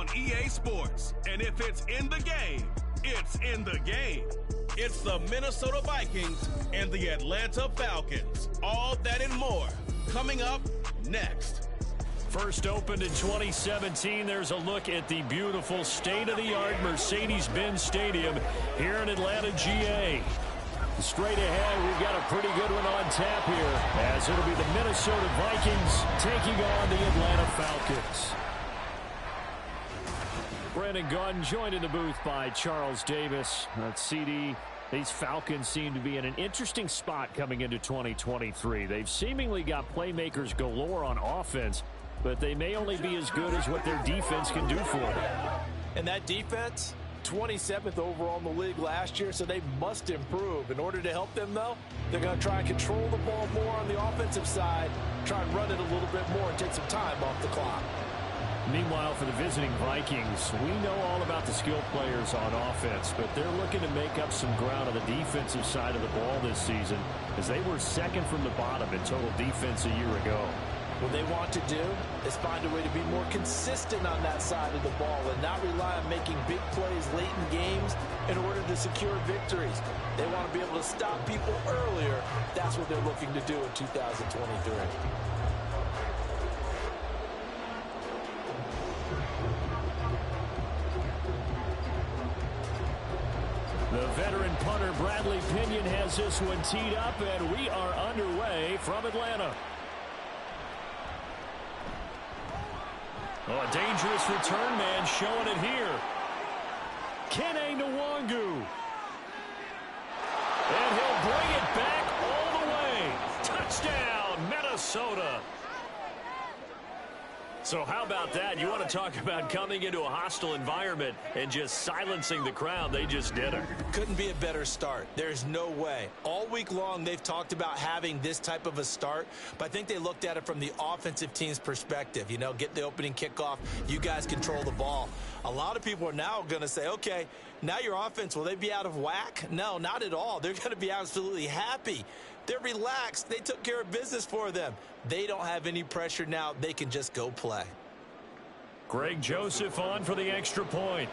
on EA Sports. And if it's in the game, it's in the game. It's the Minnesota Vikings and the Atlanta Falcons. All that and more coming up next. First opened in 2017, there's a look at the beautiful state-of-the-art Mercedes-Benz Stadium here in Atlanta, GA. Straight ahead, we've got a pretty good one on tap here, as it'll be the Minnesota Vikings taking on the Atlanta Falcons. Brandon Gunn joined in the booth by Charles Davis. CD, these Falcons seem to be in an interesting spot coming into 2023. They've seemingly got playmakers galore on offense, but they may only be as good as what their defense can do for them. And that defense, 27th overall in the league last year, so they must improve. In order to help them, though, they're going to try and control the ball more on the offensive side, try and run it a little bit more and take some time off the clock. Meanwhile, for the visiting Vikings, we know all about the skilled players on offense, but they're looking to make up some ground on the defensive side of the ball this season, as they were second from the bottom in total defense a year ago. What they want to do is find a way to be more consistent on that side of the ball and not rely on making big plays late in games in order to secure victories. They want to be able to stop people earlier. That's what they're looking to do in 2023. The veteran punter Bradley Pinion has this one teed up, and we are underway from Atlanta. Oh, a dangerous return man showing it here. Kene Nwangu. And he'll bring it back all the way. Touchdown, Minnesota. So how about that? You want to talk about coming into a hostile environment and just silencing the crowd. They just did it. Couldn't be a better start. There's no way. All week long, they've talked about having this type of a start, but I think they looked at it from the offensive team's perspective. You know, get the opening kickoff. You guys control the ball. A lot of people are now going to say, okay, now your offense, will they be out of whack? No, not at all. They're going to be absolutely happy. They're relaxed. They took care of business for them. They don't have any pressure now. They can just go play. Greg Joseph on for the extra point.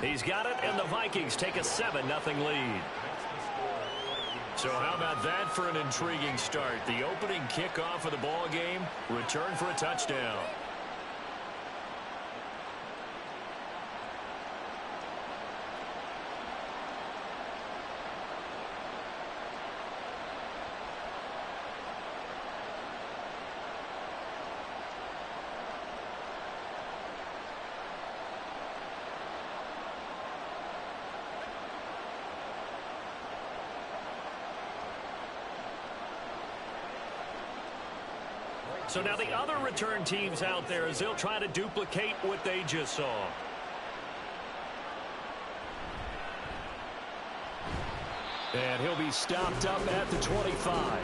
He's got it, and the Vikings take a 7-0 lead. So how about that for an intriguing start? The opening kickoff of the ball game, return for a touchdown. So now the other return teams out there as they'll try to duplicate what they just saw. And he'll be stopped up at the 25.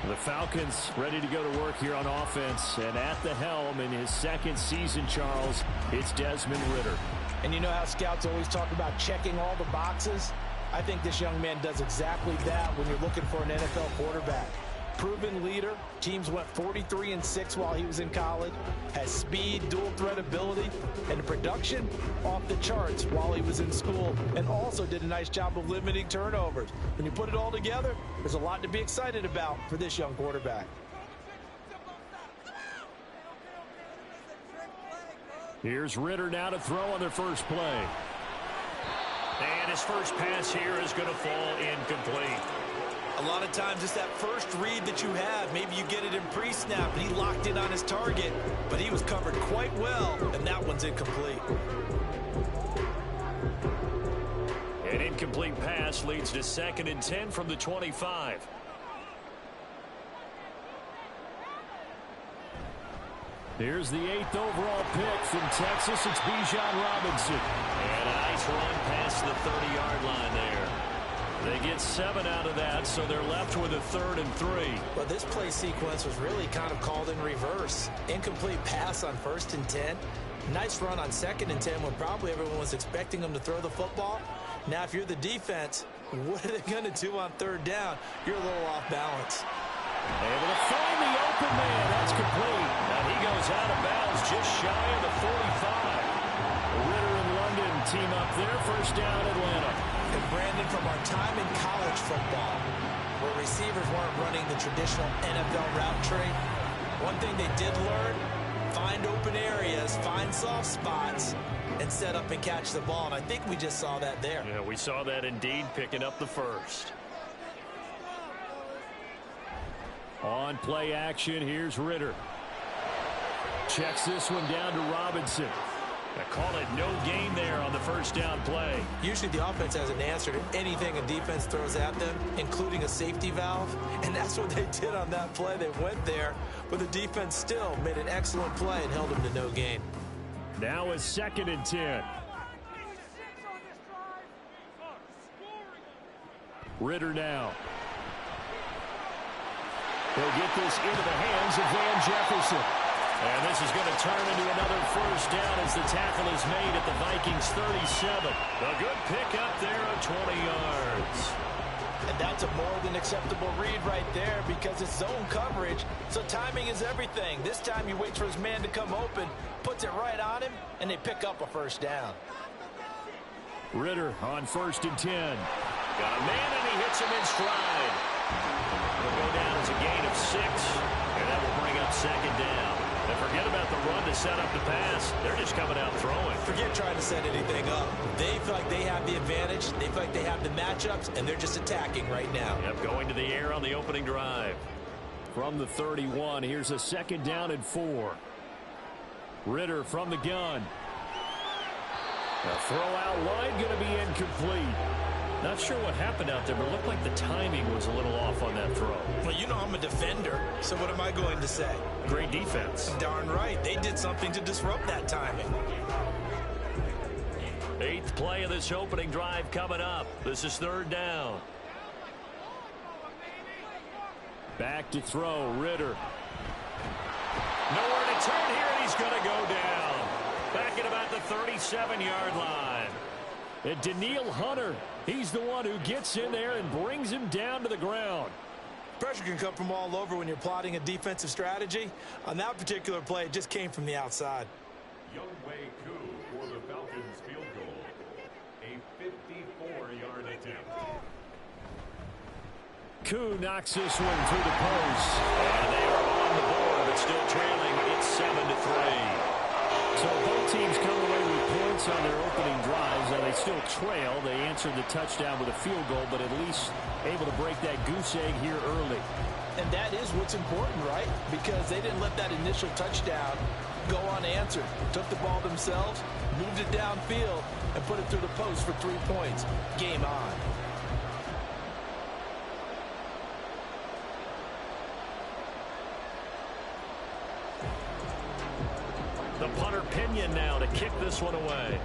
The Falcons ready to go to work here on offense. And at the helm in his second season, Charles, it's Desmond Ridder. And you know how scouts always talk about checking all the boxes? I think this young man does exactly that when you're looking for an NFL quarterback. Proven leader. Teams went 43-6 while he was in college. Has speed, dual threat ability, and the production off the charts while he was in school. And also did a nice job of limiting turnovers. When you put it all together, there's a lot to be excited about for this young quarterback. Here's Ridder now to throw on their first play. And his first pass here is going to fall incomplete. A lot of times it's that first read that you have. Maybe you get it in pre-snap, and he locked in on his target, but he was covered quite well, and that one's incomplete. An incomplete pass leads to 2nd and 10 from the 25. Here's the 8th overall pick from Texas. It's Bijan Robinson. And a nice run past the 30-yard line there. They get 7 out of that, so they're left with a 3rd and 3. Well, this play sequence was really kind of called in reverse. Incomplete pass on 1st and 10. Nice run on 2nd and 10 when probably everyone was expecting them to throw the football. Now, if you're the defense, what are they going to do on 3rd down? You're a little off balance. Able to find the open man. is out of bounds just shy of the 45. Ritter and London team up there. First down, Atlanta. And Brandon, from our time in college football, where receivers weren't running the traditional NFL route tree, one thing they did learn, find open areas, find soft spots, and set up and catch the ball. And I think we just saw that there. Yeah, we saw that indeed, picking up the first. On play action, here's Ritter. Checks this one down to Robinson. I call it no gain there on the first down play. Usually the offense has an answer to anything a defense throws at them, including a safety valve. And that's what they did on that play. They went there, but the defense still made an excellent play and held them to no gain. Now a 2nd and 10. Ritter now. He'll get this into the hands of Van Jefferson. And this is going to turn into another first down as the tackle is made at the Vikings 37. A good pickup there of 20 yards. And that's a more than acceptable read right there because it's zone coverage, so timing is everything. This time he waits for his man to come open, puts it right on him, and they pick up a first down. Ritter on 1st and 10. Got a man, and he hits him in stride. It'll go down as a gain of 6, and that will bring up 2nd down. And forget about the run to set up the pass. They're just coming out throwing. Forget trying to set anything up. They feel like they have the advantage. They feel like they have the matchups, and they're just attacking right now. Yep, going to the air on the opening drive. From the 31, here's a 2nd down and 4. Ritter from the gun. The throw out line going to be incomplete. Not sure what happened out there, but it looked like the timing was a little off on that throw. Well, you know I'm a defender, so what am I going to say? Great defense. Darn right. They did something to disrupt that timing. 8th play of this opening drive coming up. This is 3rd down. Back to throw, Ritter. Nowhere to turn here, and he's going to go down. Back at about the 37-yard line. And Daniil Hunter, he's the one who gets in there and brings him down to the ground. Pressure can come from all over when you're plotting a defensive strategy. On that particular play, it just came from the outside. Youngwei Koo for the Falcons field goal. A 54-yard attempt. Koo knocks this one through the post. And they are on the board, but still trailing. It's 7-3. So both teams come away with points on their opening drives. Now they still trail. They answered the touchdown with a field goal, but at least able to break that goose egg here early. And that is what's important, right? Because they didn't let that initial touchdown go unanswered. Took the ball themselves, moved it downfield, and put it through the post for 3 points. Game on. The punter Pinion now to kick this one away.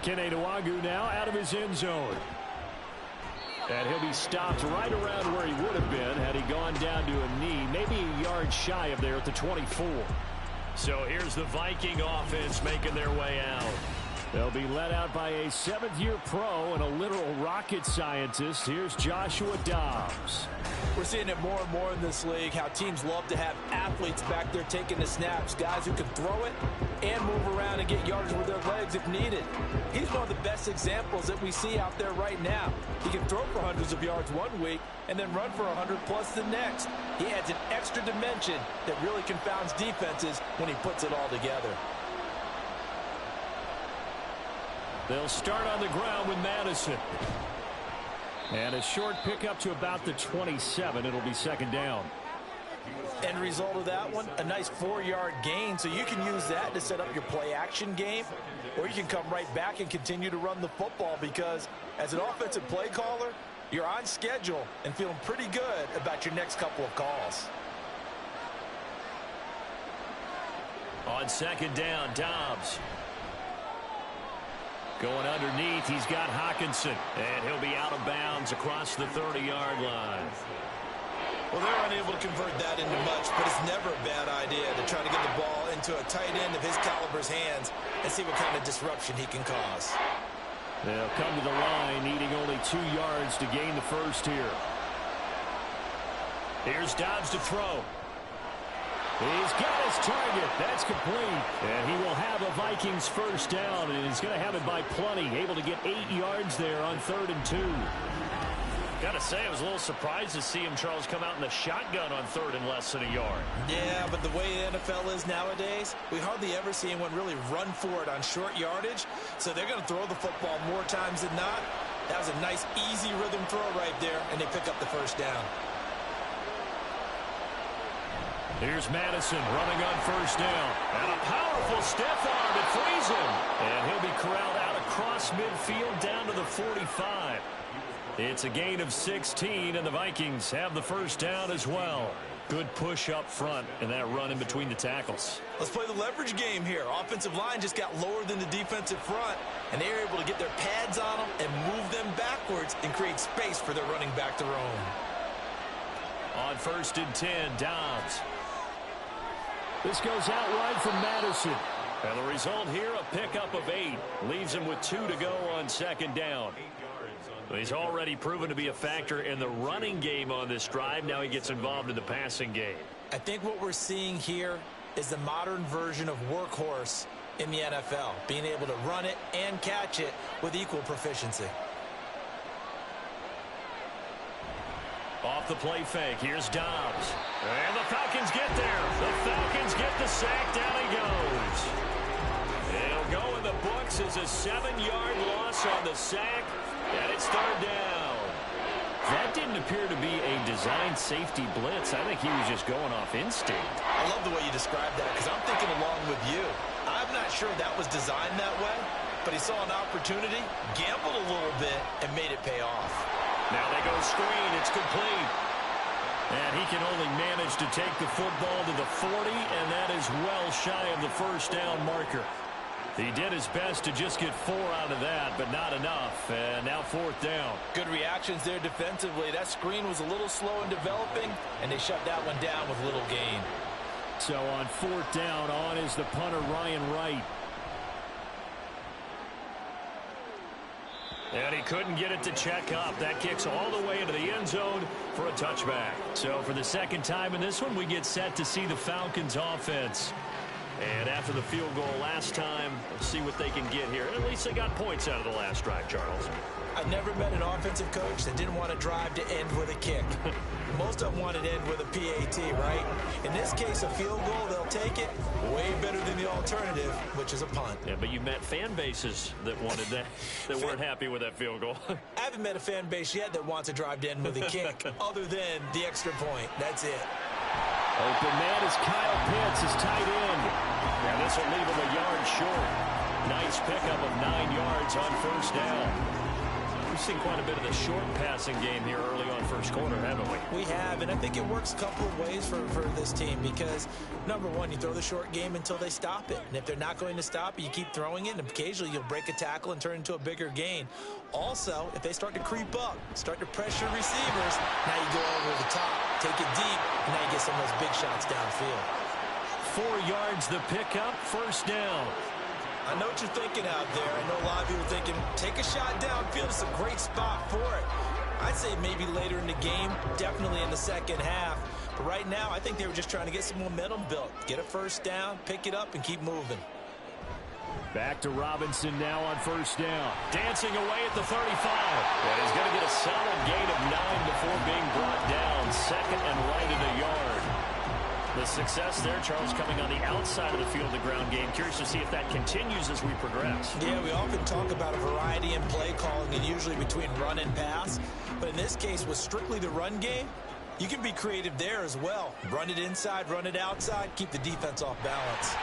Kene Nwangwu now out of his end zone. And he'll be stopped right around where he would have been had he gone down to a knee, maybe a yard shy of there at the 24. So here's the Viking offense making their way out. They'll be led out by a 7th-year pro and a literal rocket scientist. Here's Joshua Dobbs. We're seeing it more and more in this league, how teams love to have athletes back there taking the snaps, guys who can throw it and move around and get yards with their legs if needed. He's one of the best examples that we see out there right now. He can throw for hundreds of yards one week and then run for 100+ the next. He adds an extra dimension that really confounds defenses when he puts it all together. They'll start on the ground with Madison. And a short pickup to about the 27. It'll be 2nd down. End result of that one, a nice 4-yard gain. So you can use that to set up your play-action game, or you can come right back and continue to run the football because as an offensive play caller, you're on schedule and feeling pretty good about your next couple of calls. On 2nd down, Dobbs. Going underneath, he's got Hawkinson, and he'll be out of bounds across the 30-yard line. Well, they're unable to convert that into much, but it's never a bad idea to try to get the ball into a tight end of his caliber's hands and see what kind of disruption he can cause. They'll come to the line, needing only 2 yards to gain the first here. Here's Dobbs to throw. He's got his target. That's complete. And he will have a Vikings first down, and he's going to have it by plenty. Able to get 8 yards there on 3rd and 2. Got to say, I was a little surprised to see him, Charles, come out in the shotgun on 3rd and less than a yard. Yeah, but the way the NFL is nowadays, we hardly ever see anyone really run for it on short yardage. So they're going to throw the football more times than not. That was a nice, easy rhythm throw right there, and they pick up the first down. Here's Madison running on first down. And a powerful stiff arm that frees him. And he'll be corralled out across midfield down to the 45. It's a gain of 16, and the Vikings have the first down as well. Good push up front and that run in between the tackles. Let's play the leverage game here. Offensive line just got lower than the defensive front, and they were able to get their pads on them and move them backwards and create space for their running back to roam. On 1st and 10, Dobbs. This goes out wide from Madison. And the result here, a pickup of 8. Leaves him with 2 to go on 2nd down. He's already proven to be a factor in the running game on this drive. Now he gets involved in the passing game. I think what we're seeing here is the modern version of workhorse in the NFL, being able to run it and catch it with equal proficiency. Off the play fake, here's Dobbs. And the Falcons get there. The Falcons get the sack, down he goes. It'll go in the books as a 7-yard loss on the sack, and it's 3rd down. That didn't appear to be a designed safety blitz. I think he was just going off instinct. I love the way you described that because I'm thinking along with you. I'm not sure that was designed that way, but he saw an opportunity, gambled a little bit, and made it pay off. Now they go screen. It's complete. And he can only manage to take the football to the 40, and that is well shy of the first down marker. He did his best to just get 4 out of that, but not enough. And now 4th down. Good reactions there defensively. That screen was a little slow in developing, and they shut that one down with little gain. So on 4th down, on is the punter, Ryan Wright. And he couldn't get it to check up. That kicks all the way into the end zone for a touchback. So for the 2nd time in this one, we get set to see the Falcons offense. And after the field goal last time, let's see what they can get here. At least they got points out of the last drive, Charles. I've never met an offensive coach that didn't want to drive to end with a kick. Most of them wanted to end with a PAT, right? In this case, a field goal, they'll take it. Way better than the alternative, which is a punt. Yeah, but you met fan bases that wanted that, that weren't happy with that field goal. I haven't met a fan base yet that wants to drive to end with a kick, other than the extra point. That's it. Open man is Kyle Pitts, his tight end. And this will leave him a yard short. Nice pickup of 9 yards on 1st down. We've seen quite a bit of the short passing game here early on 1st quarter, haven't we? We have, and I think it works a couple of ways for this team because, number one, you throw the short game until they stop it. And if they're not going to stop it, you keep throwing it, and occasionally you'll break a tackle and turn it into a bigger gain. Also, if they start to creep up, start to pressure receivers, now you go over the top, take it deep, and now you get some of those big shots downfield. 4 yards the pickup, 1st down. I know what you're thinking out there. I know a lot of you are thinking, take a shot downfield. It's a great spot for it. I'd say maybe later in the game, definitely in the 2nd half. But right now, I think they were just trying to get some momentum built. Get a 1st down, pick it up, and keep moving. Back to Robinson now on 1st down. Dancing away at the 35. And he's going to get a solid gain of 9 before being brought down. 2nd and right in a yard. The success there, Charles, coming on the outside of the field, the ground game. Curious to see if that continues as we progress. Yeah, we often talk about a variety in play calling and usually between run and pass. But in this case, with strictly the run game, you can be creative there as well. Run it inside, run it outside, keep the defense off balance.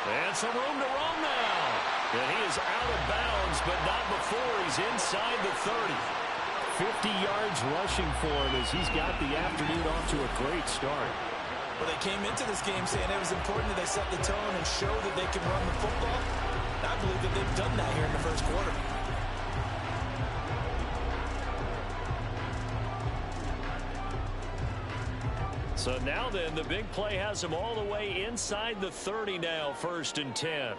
And some room to run now. And he is out of bounds, but not before he's inside the 30. 50 yards rushing for him as he's got the afternoon off to a great start. Well, they came into this game saying it was important that they set the tone and show that they can run the football. And I believe that they've done that here in the 1st quarter. So now then, the big play has him all the way inside the 30 now, 1st and 10.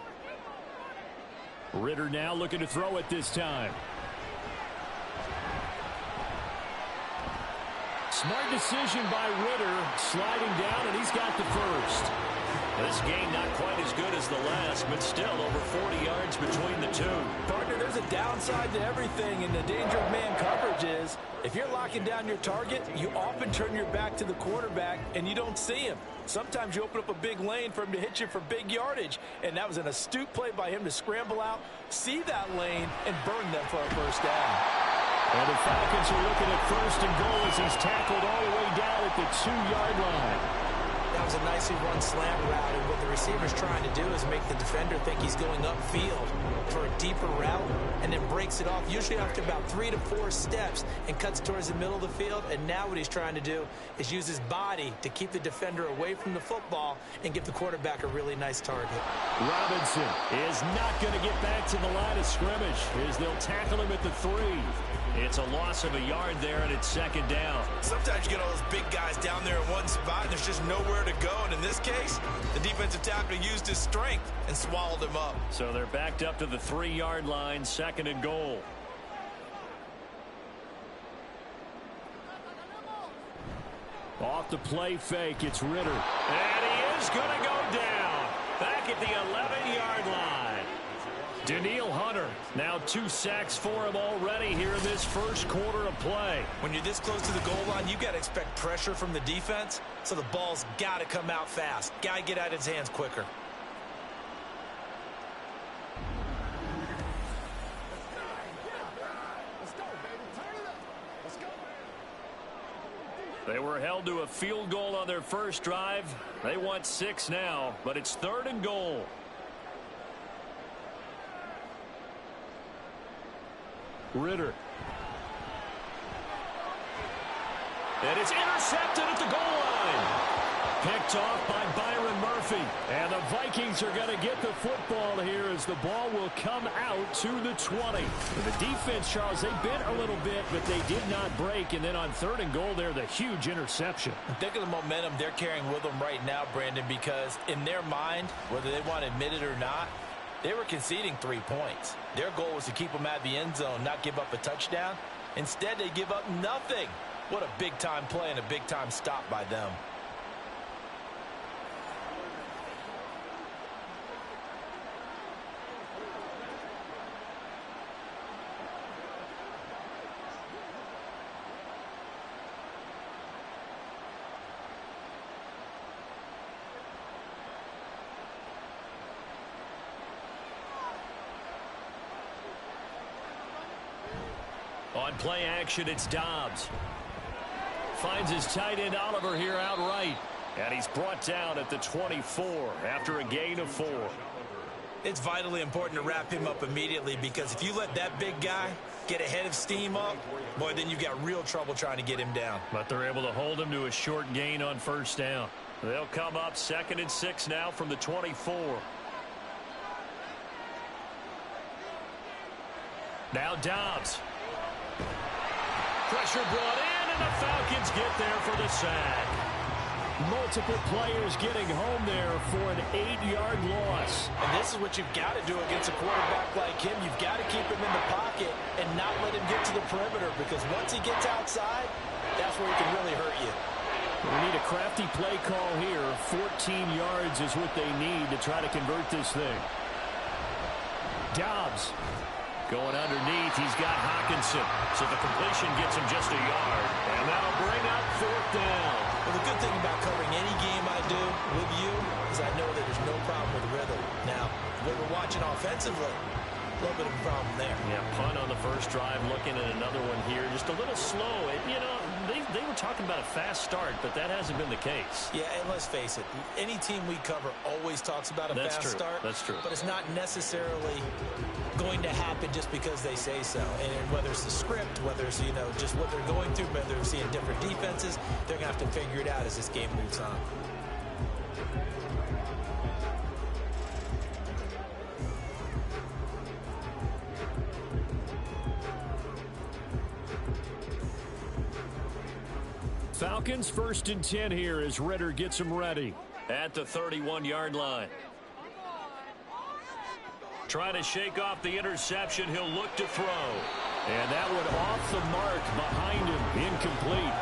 Ritter now looking to throw it this time. Smart decision by Ritter, sliding down, and he's got the first. This game not quite as good as the last, but still over 40 yards between the two. Partner, there's a downside to everything, and the danger of man coverage is if you're locking down your target, you often turn your back to the quarterback, and you don't see him. Sometimes you open up a big lane for him to hit you for big yardage, and that was an astute play by him to scramble out, see that lane, and burn them for a first down. And the Falcons are looking at first and goal as he's tackled all the way down at the 2-yard line. That was a nicely run slant route, and what the receiver's trying to do is make the defender think he's going upfield for a deeper route, and then breaks it off, usually after about 3 to 4 steps, and cuts towards the middle of the field. And now what he's trying to do is use his body to keep the defender away from the football and give the quarterback a really nice target. Robinson is not going to get back to the line of scrimmage as they'll tackle him at the 3. It's a loss of a yard there, and it's second down. Sometimes you get all those big guys down there in one spot, and there's just nowhere to go. And in this case, the defensive tackle used his strength and swallowed him up. So they're backed up to the 3-yard line, second and goal. Off the play fake, it's Ritter. And he is going to go down back at the 11-yard line. Daniil Hunter, now 2 sacks for him already here in this first quarter of play. When you're this close to the goal line, you've got to expect pressure from the defense, so the ball's got to come out fast. Got to get out of his hands quicker. They were held to a field goal on their first drive. They want 6 now, but it's third and goal. Ritter. And it's intercepted at the goal line. Picked off by Byron Murphy. And the Vikings are going to get the football here as the ball will come out to the 20. The defense, Charles, they bit a little bit, but they did not break. And then on third and goal there, the huge interception. Think of the momentum they're carrying with them right now, Brandon, because in their mind, whether they want to admit it or not, they were conceding 3 points. Their goal was to keep them at the end zone, not give up a touchdown. Instead, they give up nothing. What a big-time play and a big-time stop by them. On play action, it's Dobbs. Finds his tight end Oliver here outright. And he's brought down at the 24 after a gain of 4. It's vitally important to wrap him up immediately, because if you let that big guy get ahead of steam up, boy, then you've got real trouble trying to get him down. But they're able to hold him to a short gain on first down. They'll come up 2nd and 6 now from the 24. Now Dobbs. Pressure brought in, and the Falcons get there for the sack. Multiple players getting home there for an 8-yard loss. And this is what you've got to do against a quarterback like him. You've got to keep him in the pocket and not let him get to the perimeter, because once he gets outside, that's where he can really hurt you. We need a crafty play call here. 14 yards is what they need to try to convert this thing. Dobbs. Going underneath, he's got Hawkinson. So the completion gets him just a yard. And that'll bring up 4th down. Well, the good thing about covering any game I do with you is I know that there's no problem with rhythm. Now, when we're watching offensively, a little bit of a problem there. Yeah, punt on the first drive, looking at another one here. Just a little slow. You know, they were talking about a fast start, but that hasn't been the case. Yeah, and let's face it, any team we cover always talks about a fast start. That's true. But it's not necessarily going to happen just because they say so. And whether it's the script, whether it's, you know, just what they're going through, whether they're seeing different defenses, they're going to have to figure it out as this game moves on. Falcons 1st and 10 here as Ritter gets him ready at the 31-yard line. Trying to shake off the interception. He'll look to throw. And that one off the mark behind him. Incomplete.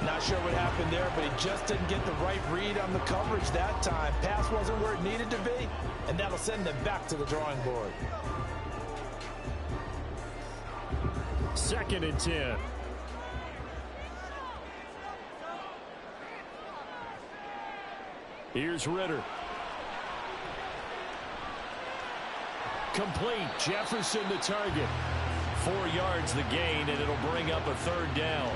Not sure what happened there, but he just didn't get the right read on the coverage that time. Pass wasn't where it needed to be, and that'll send them back to the drawing board. 2nd and 10. Here's Ritter. Complete. Jefferson the target. 4 yards the gain, and it'll bring up a 3rd down.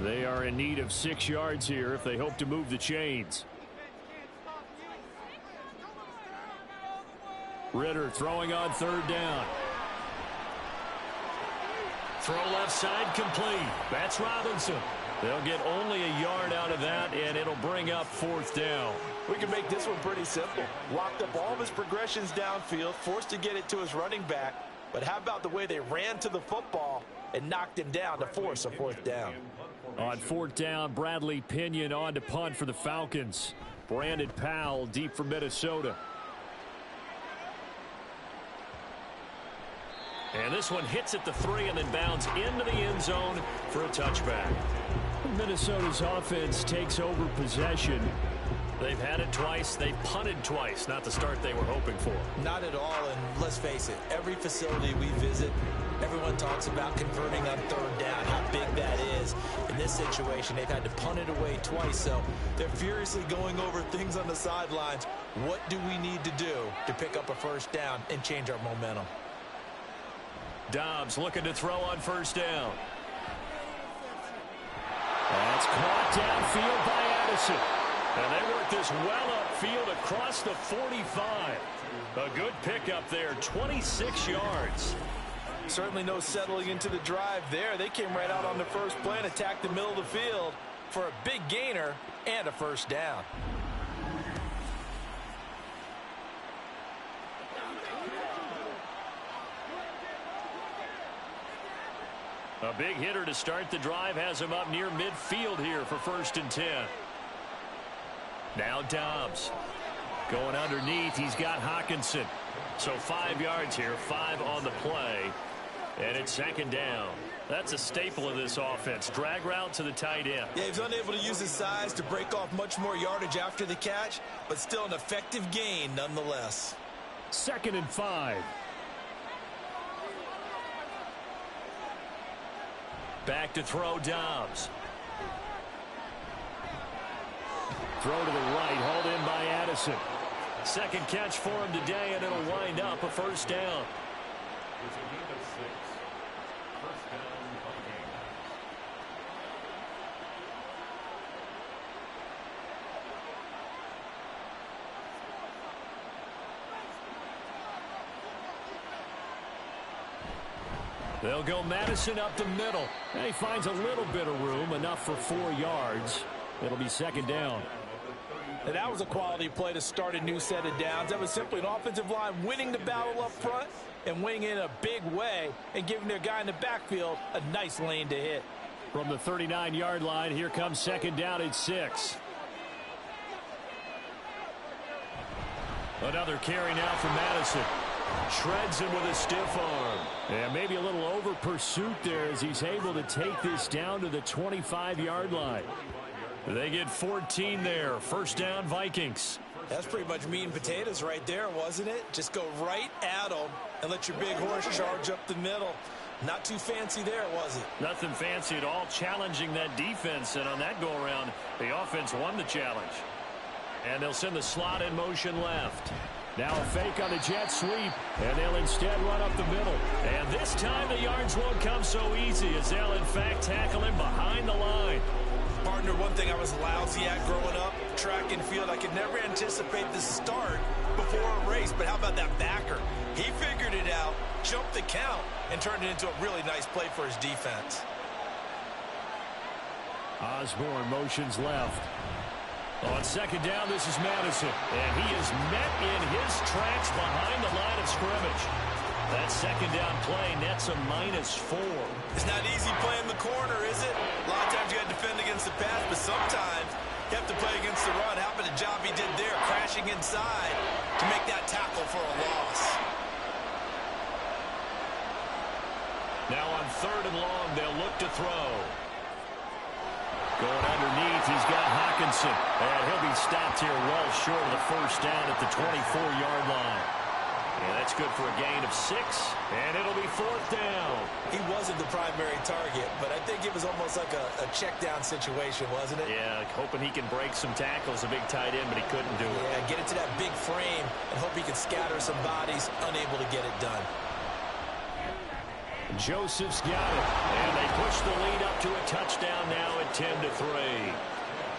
They are in need of 6 yards here if they hope to move the chains. Ritter throwing on 3rd down. Throw left side complete. That's Robinson. They'll get only a yard out of that, and it'll bring up 4th down. We can make this one pretty simple. Locked up all of his progressions downfield, forced to get it to his running back. But how about the way they ran to the football and knocked him down to force a 4th down? On 4th down, Bradley Pinion on to punt for the Falcons. Brandon Powell deep for Minnesota. And this one hits at the 3 and then bounds into the end zone for a touchback. Minnesota's offense takes over possession. They've had it twice. They've punted twice. Not the start they were hoping for. Not at all, and let's face it, every facility we visit, everyone talks about converting on 3rd down, how big that is. In this situation, they've had to punt it away twice, so they're furiously going over things on the sidelines. What do we need to do to pick up a 1st down and change our momentum? Dobbs looking to throw on 1st down. That's caught downfield by Addison. And they work this well upfield across the 45. A good pickup there, 26 yards. Certainly no settling into the drive there. They came right out on the first play and attacked the middle of the field for a big gainer and a 1st down. A big hitter to start the drive has him up near midfield here for 1st and 10. Now Dobbs going underneath. He's got Hawkinson. So 5 yards here, 5 on the play. And it's 2nd down. That's a staple of this offense. Drag route to the tight end. Yeah, he's unable to use his size to break off much more yardage after the catch, but still an effective gain nonetheless. 2nd and 5. Back to throw Dobbs. Throw to the right, hauled in by Addison. 2nd catch for him today, and it'll wind up a 1st down. It's a gain of 6. 1st down, Vikings. They'll go Madison up the middle. And he finds a little bit of room, enough for 4 yards. It'll be 2nd down. And that was a quality play to start a new set of downs. That was simply an offensive line winning the battle up front and winning in a big way and giving their guy in the backfield a nice lane to hit. From the 39-yard line, here comes 2nd down at 6. Another carry now for Madison. Shreds him with a stiff arm. And maybe a little over pursuit there as he's able to take this down to the 25-yard line. They get 14 there. 1st down, Vikings. That's pretty much meat and potatoes right there, wasn't it? Just go right at them and let your big horse charge up the middle. Not too fancy there, was it? Nothing fancy at all, challenging that defense. And on that go-around, the offense won the challenge. And they'll send the slot in motion left. Now a fake on the jet sweep, and they'll instead run up the middle. And this time the yards won't come so easy as they'll, in fact, tackle him behind the line. Partner, one thing I was lousy at growing up, track and field, I could never anticipate the start before a race. But how about that backer? He figured it out, jumped the count, and turned it into a really nice play for his defense. Osborne motions left. On 2nd down, this is Madison. And he is met in his tracks behind the line of scrimmage. That 2nd down play nets a -4. It's not easy playing the corner, is it? A lot of times you got to defend against the pass, but sometimes Kept the play against the run. How about the job he did there, crashing inside to make that tackle for a loss. Now on 3rd and long, they'll look to throw. Going underneath, he's got Hawkinson. And he'll be stopped here well short of the first down at the 24-yard line. And that's good for a gain of 6, and it'll be 4th down. He wasn't the primary target, but I think it was almost like a check down situation, wasn't it? Yeah, hoping he can break some tackles, a big tight end, but he couldn't do it. Yeah, get it to that big frame and hope he can scatter some bodies, unable to get it done. Joseph's got it, and they push the lead up to a touchdown now at 10-3.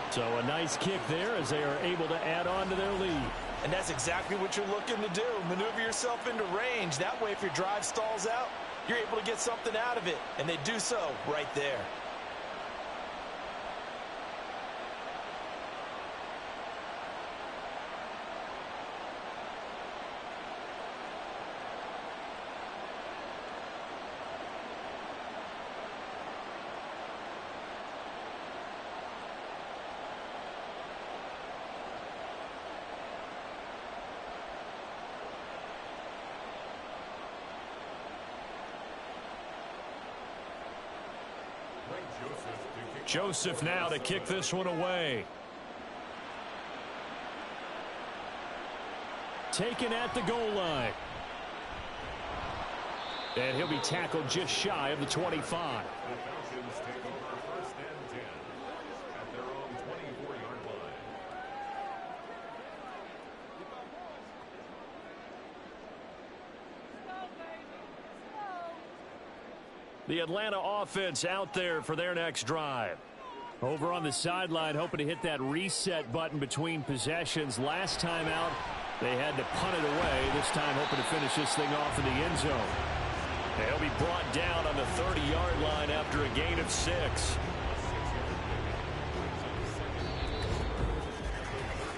So a nice kick there as they are able to add on to their lead. And that's exactly what you're looking to do. Maneuver yourself into range. That way, if your drive stalls out, you're able to get something out of it. And they do so right there. Joseph now to kick this one away. Taken at the goal line. And he'll be tackled just shy of the 25. The Falcons take over 1st and 10 at their own 24-yard line. The Atlanta offense out there for their next drive. Over on the sideline, hoping to hit that reset button between possessions. Last time out, they had to punt it away. This time, hoping to finish this thing off in the end zone. They'll be brought down on the 30-yard line after a gain of 6.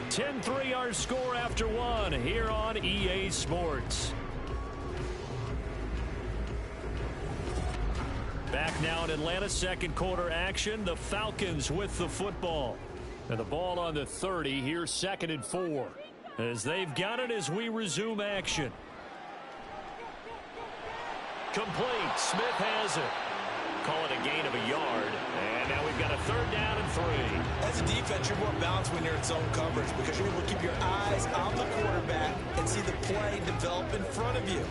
10-3 our score after 1 here on EA Sports. Back now in Atlanta, second quarter action. The Falcons with the football. And the ball on the 30 here, 2nd and 4. As they've got it as we resume action. Complete. Smith has it. Call it a gain of a yard. And now we've got a 3rd down and 3. As a defense, you're more balanced when you're in zone coverage because you're able to keep your eyes on the quarterback and see the play develop in front of you.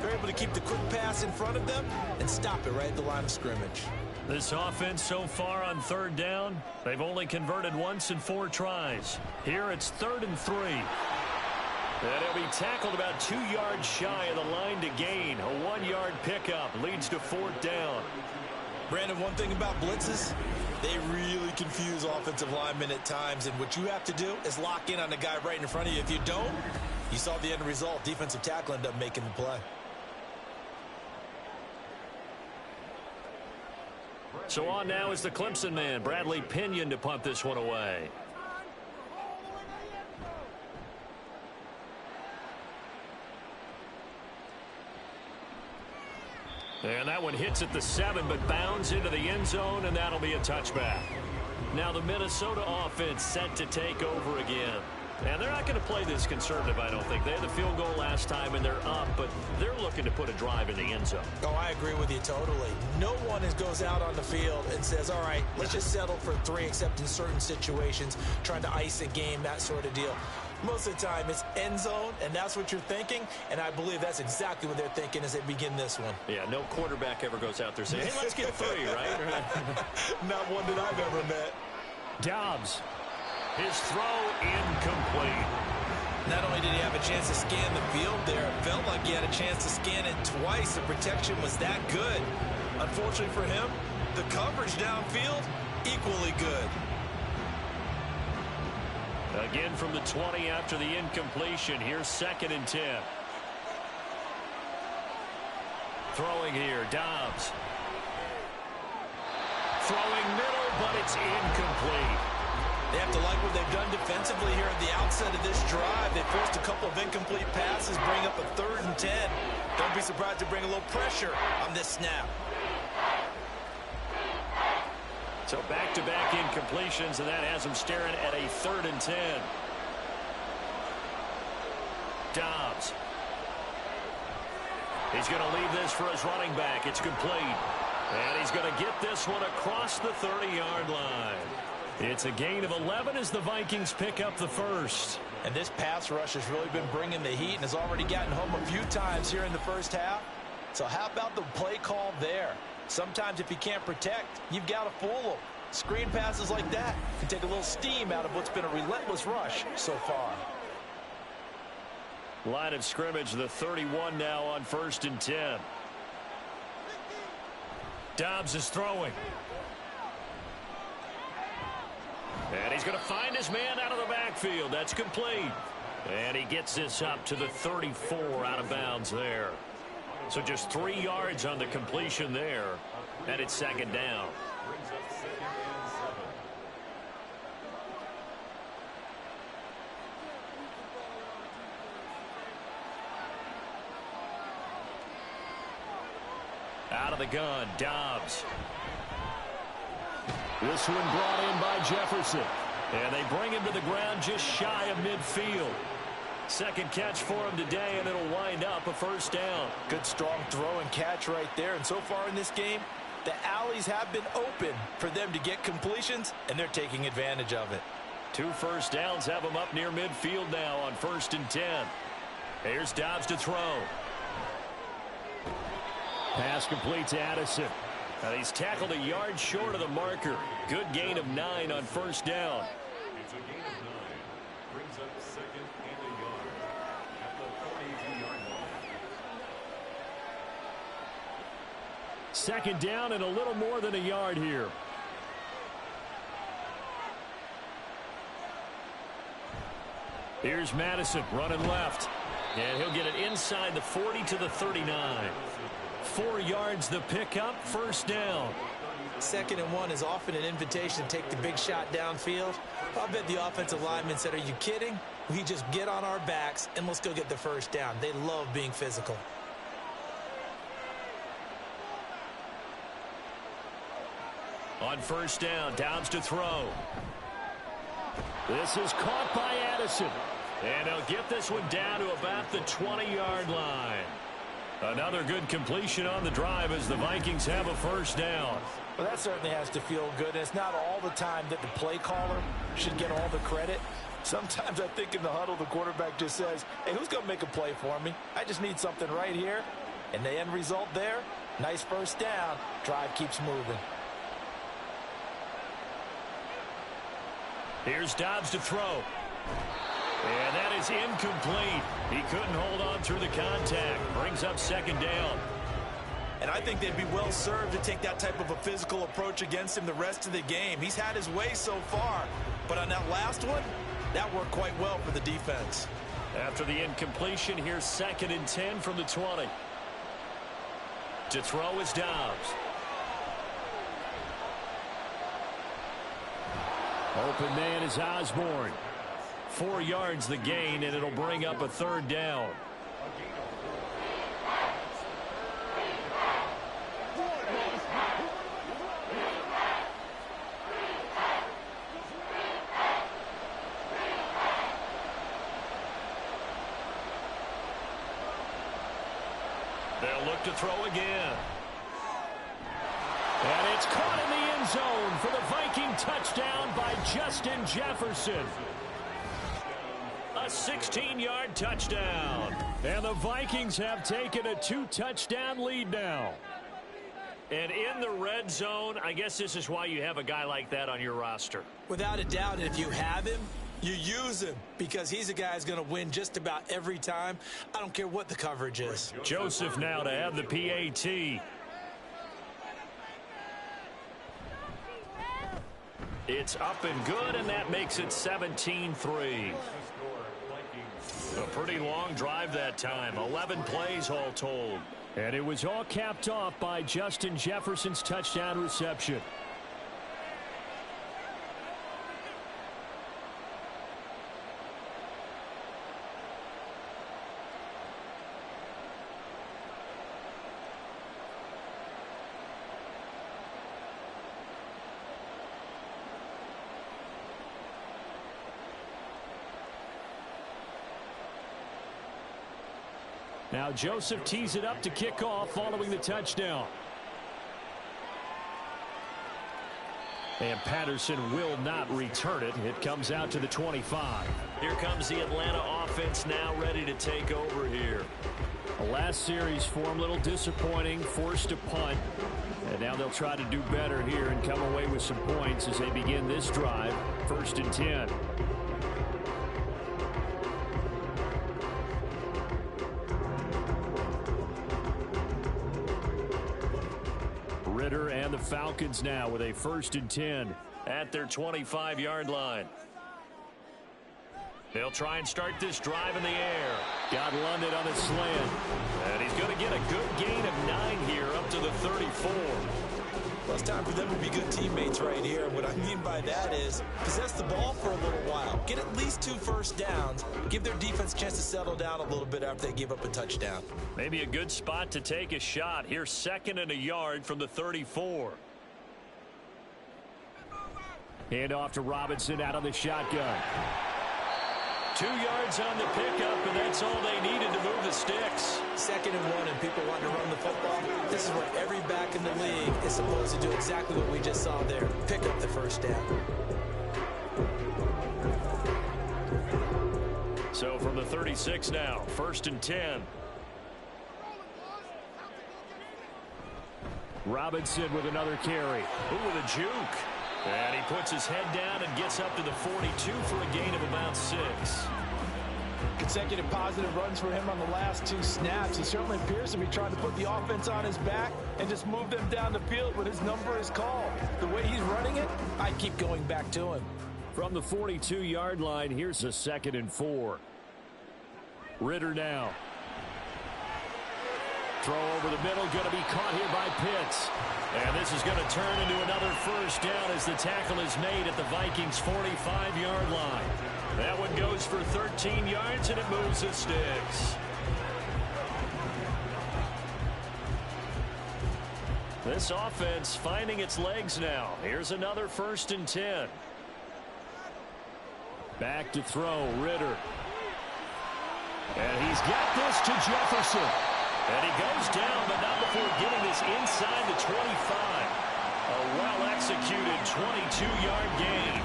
They're able to keep the quick pass in front of them and stop it right at the line of scrimmage. This offense so far on 3rd down, they've only converted once in 4 tries. Here it's 3rd and 3. And he'll be tackled about 2 yards shy of the line to gain. A 1-yard pickup leads to 4th down. Brandon, one thing about blitzes, they really confuse offensive linemen at times. And what you have to do is lock in on the guy right in front of you. If you don't, you saw the end result. Defensive tackle ended up making the play. So on now is the Clemson man, Bradley Pinion, to punt this one away. And that one hits at the 7, but bounds into the end zone, and that'll be a touchback. Now the Minnesota offense set to take over again. And they're not going to play this conservative, I don't think. They had the field goal last time, and they're up, but they're looking to put a drive in the end zone. Oh, I agree with you totally. No one goes out on the field and says, all right, let's just settle for 3, except in certain situations, trying to ice a game, that sort of deal. Most of the time, it's end zone, and that's what you're thinking, and I believe that's exactly what they're thinking as they begin this one. Yeah, no quarterback ever goes out there saying, hey, let's get 3, right? Not one that I've ever met. Dobbs. His throw incomplete. Not only did he have a chance to scan the field there, it felt like he had a chance to scan it twice. The protection was that good. Unfortunately for him, the coverage downfield, equally good. Again from the 20 after the incompletion. Here's 2nd and 10. Throwing here, Dobbs. Throwing middle, but it's incomplete. They have to like what they've done defensively here at the outset of this drive. They forced a couple of incomplete passes, bring up a 3rd and 10. Don't be surprised to bring a little pressure on this snap. So back-to-back incompletions, and that has him staring at a 3rd and 10. Dobbs. He's going to leave this for his running back. It's complete. And he's going to get this one across the 30-yard line. It's a gain of 11 as the Vikings pick up the first. And this pass rush has really been bringing the heat and has already gotten home a few times here in the first half. So how about the play call there? Sometimes if you can't protect, you've got to fool them. Screen passes like that can take a little steam out of what's been a relentless rush so far. Line of scrimmage, the 31 now on 1st and 10. Dobbs is throwing. And he's going to find his man out of the backfield. That's complete. And he gets this up to the 34 out of bounds there. So just 3 yards on the completion there. And it's 2nd down. Out of the gun, Dobbs. This one brought in by Jefferson. And they bring him to the ground just shy of midfield. 2nd catch for him today, and it'll wind up a 1st down. Good strong throw and catch right there. And so far in this game, the alleys have been open for them to get completions, and they're taking advantage of it. 2 1st downs have him up near midfield now on 1st and 10. Here's Dobbs to throw. Pass complete to Addison. And he's tackled a yard short of the marker. Good gain of 9 on 1st down. It's a gain of 9. Brings up 2nd and a yard at the 42-yard line. 2nd down and a little more than a yard here. Here's Madison running left. And he'll get it inside the 40 to the 39. 4 yards the pickup, 1st down. 2nd and 1 is often an invitation to take the big shot downfield. I'll bet the offensive lineman said, are you kidding? We just get on our backs and let's go get the 1st down. They love being physical. On 1st down, Dobbs to throw. This is caught by Addison. And he'll get this one down to about the 20-yard line. Another good completion on the drive as the Vikings have a 1st down. Well, that certainly has to feel good. And it's not all the time that the play caller should get all the credit. Sometimes I think in the huddle, the quarterback just says, hey, who's going to make a play for me? I just need something right here. And the end result there, nice 1st down. Drive keeps moving. Here's Dobbs to throw. And that is incomplete. He couldn't hold on through the contact. Brings up 2nd down. And I think they'd be well served to take that type of a physical approach against him the rest of the game. He's had his way so far. But on that last one, that worked quite well for the defense. After the incompletion, here's 2nd and 10 from the 20. To throw is Dobbs. Open man is Osborne. 4 yards the gain, and it'll bring up a 3rd down. They'll look to throw again. And it's caught in the end zone for the Viking touchdown by Justin Jefferson. A 16-yard touchdown. And the Vikings have taken a 2-touchdown lead now. And in the red zone, I guess this is why you have a guy like that on your roster. Without a doubt, if you have him, you use him because he's a guy who's going to win just about every time. I don't care what the coverage is. Joseph now to have the PAT. It's up and good, and that makes it 17-3. A pretty long drive that time. 11 plays all told. And it was all capped off by Justin Jefferson's touchdown reception. Now Joseph tees it up to kick off following the touchdown. And Patterson will not return it. It comes out to the 25. Here comes the Atlanta offense now ready to take over here. The last series for him, a little disappointing, forced a punt. And now they'll try to do better here and come away with some points as they begin this drive. 1st and 10. Ritter and the Falcons now with a 1st and 10 at their 25-yard line. They'll try and start this drive in the air. Got London on the slant. And he's going to get a good gain of 9 here up to the 34. Well, it's time for them to be good teammates right here. And what I mean by that is possess the ball for a little while. Get at least 2 first downs. Give their defense a chance to settle down a little bit after they give up a touchdown. Maybe a good spot to take a shot. Here's 2nd and a yard from the 34. Hand off to Robinson out of the shotgun. 2 yards on the pickup, and that's all they needed to move the sticks. 2nd and 1, and people want to run the football. This is what every back in the league is supposed to do, exactly what we just saw there. Pick up the first down. So from the 36 now, 1st and 10. Robinson with another carry. Ooh, with a juke. And he puts his head down and gets up to the 42 for a gain of about 6. Consecutive positive runs for him on the last 2 snaps. He certainly appears to be trying to put the offense on his back and just move them down the field when his number is called. The way he's running it, I keep going back to him. From the 42-yard line, here's a 2nd and 4. Ritter now. Throw over the middle, going to be caught here by Pitts. And this is going to turn into another first down as the tackle is made at the Vikings' 45-yard line. That one goes for 13 yards, and it moves the sticks. This offense finding its legs now. Here's another 1st and 10. Back to throw, Ritter. And he's got this to Jefferson. And he goes down, but not before getting this inside the 25. A well-executed 22-yard gain.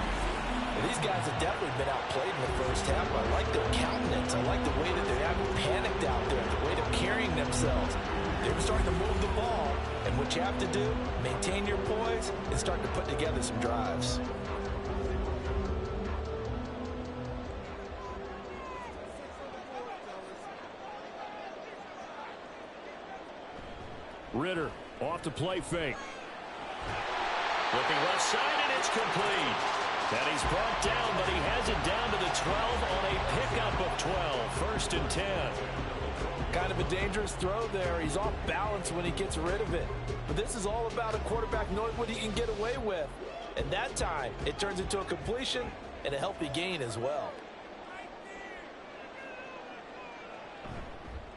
These guys have definitely been outplayed in the first half. I like their countenance. I like the way that they haven't panicked out there, the way they're carrying themselves. They're starting to move the ball, and what you have to do, maintain your poise and start to put together some drives. Ritter off the play fake. Looking left side, and it's complete. And he's brought down, but he has it down to the 12 on a pickup of 12. 1st and 10. Kind of a dangerous throw there. He's off balance when he gets rid of it. But this is all about a quarterback knowing what he can get away with. And that time, it turns into a completion and a healthy gain as well.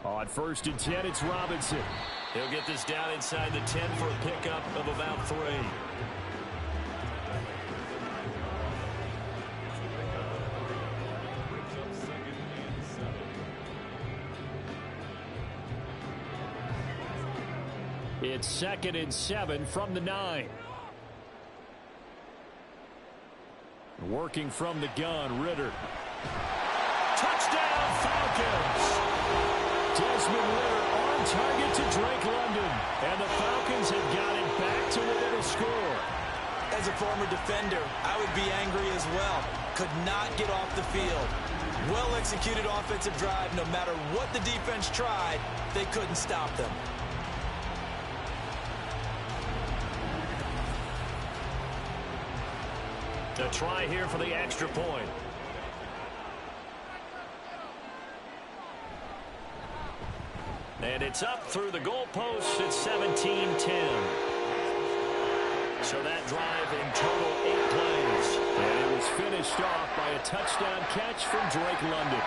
On 1st and 10, it's Robinson. He'll get this down inside the 10 for a pickup of about 3. It's 2nd and 7 from the 9. Working from the gun, Ritter. Touchdown, Falcons! Desmond Ritter on target to Drake London. And the Falcons have got it back to within a score. As a former defender, I would be angry as well. Could not get off the field. Well-executed offensive drive. No matter what the defense tried, they couldn't stop them. A try here for the extra point. And it's up through the goalpost. It's 17-10. So that drive in total 8 plays. And it was finished off by a touchdown catch from Drake London.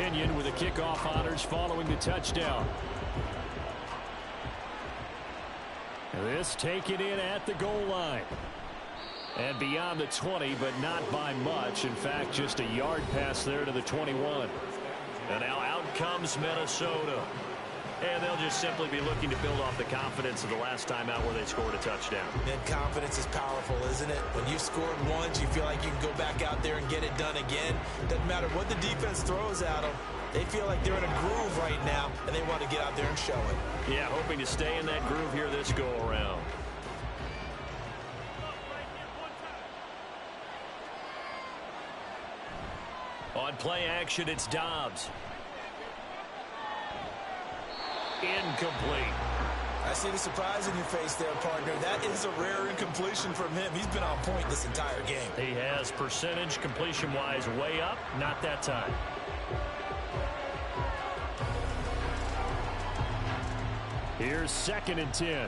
Kenyon with the kickoff honors following the touchdown. This taken in at the goal line. And beyond the 20, but not by much. In fact, just a yard pass there to the 21. And now out comes Minnesota. And they'll just simply be looking to build off the confidence of the last time out where they scored a touchdown. And confidence is powerful, isn't it? When you've scored once, you feel like you can go back out there and get it done again. Doesn't matter what the defense throws at them. They feel like they're in a groove right now, and they want to get out there and show it. Yeah, hoping to stay in that groove here this go-around. On play action, it's Dobbs. Incomplete. I see the surprise in your face there, partner. That is a rare incompletion from him. He's been on point this entire game. He has percentage completion-wise way up. Not that time. Here's 2nd and 10.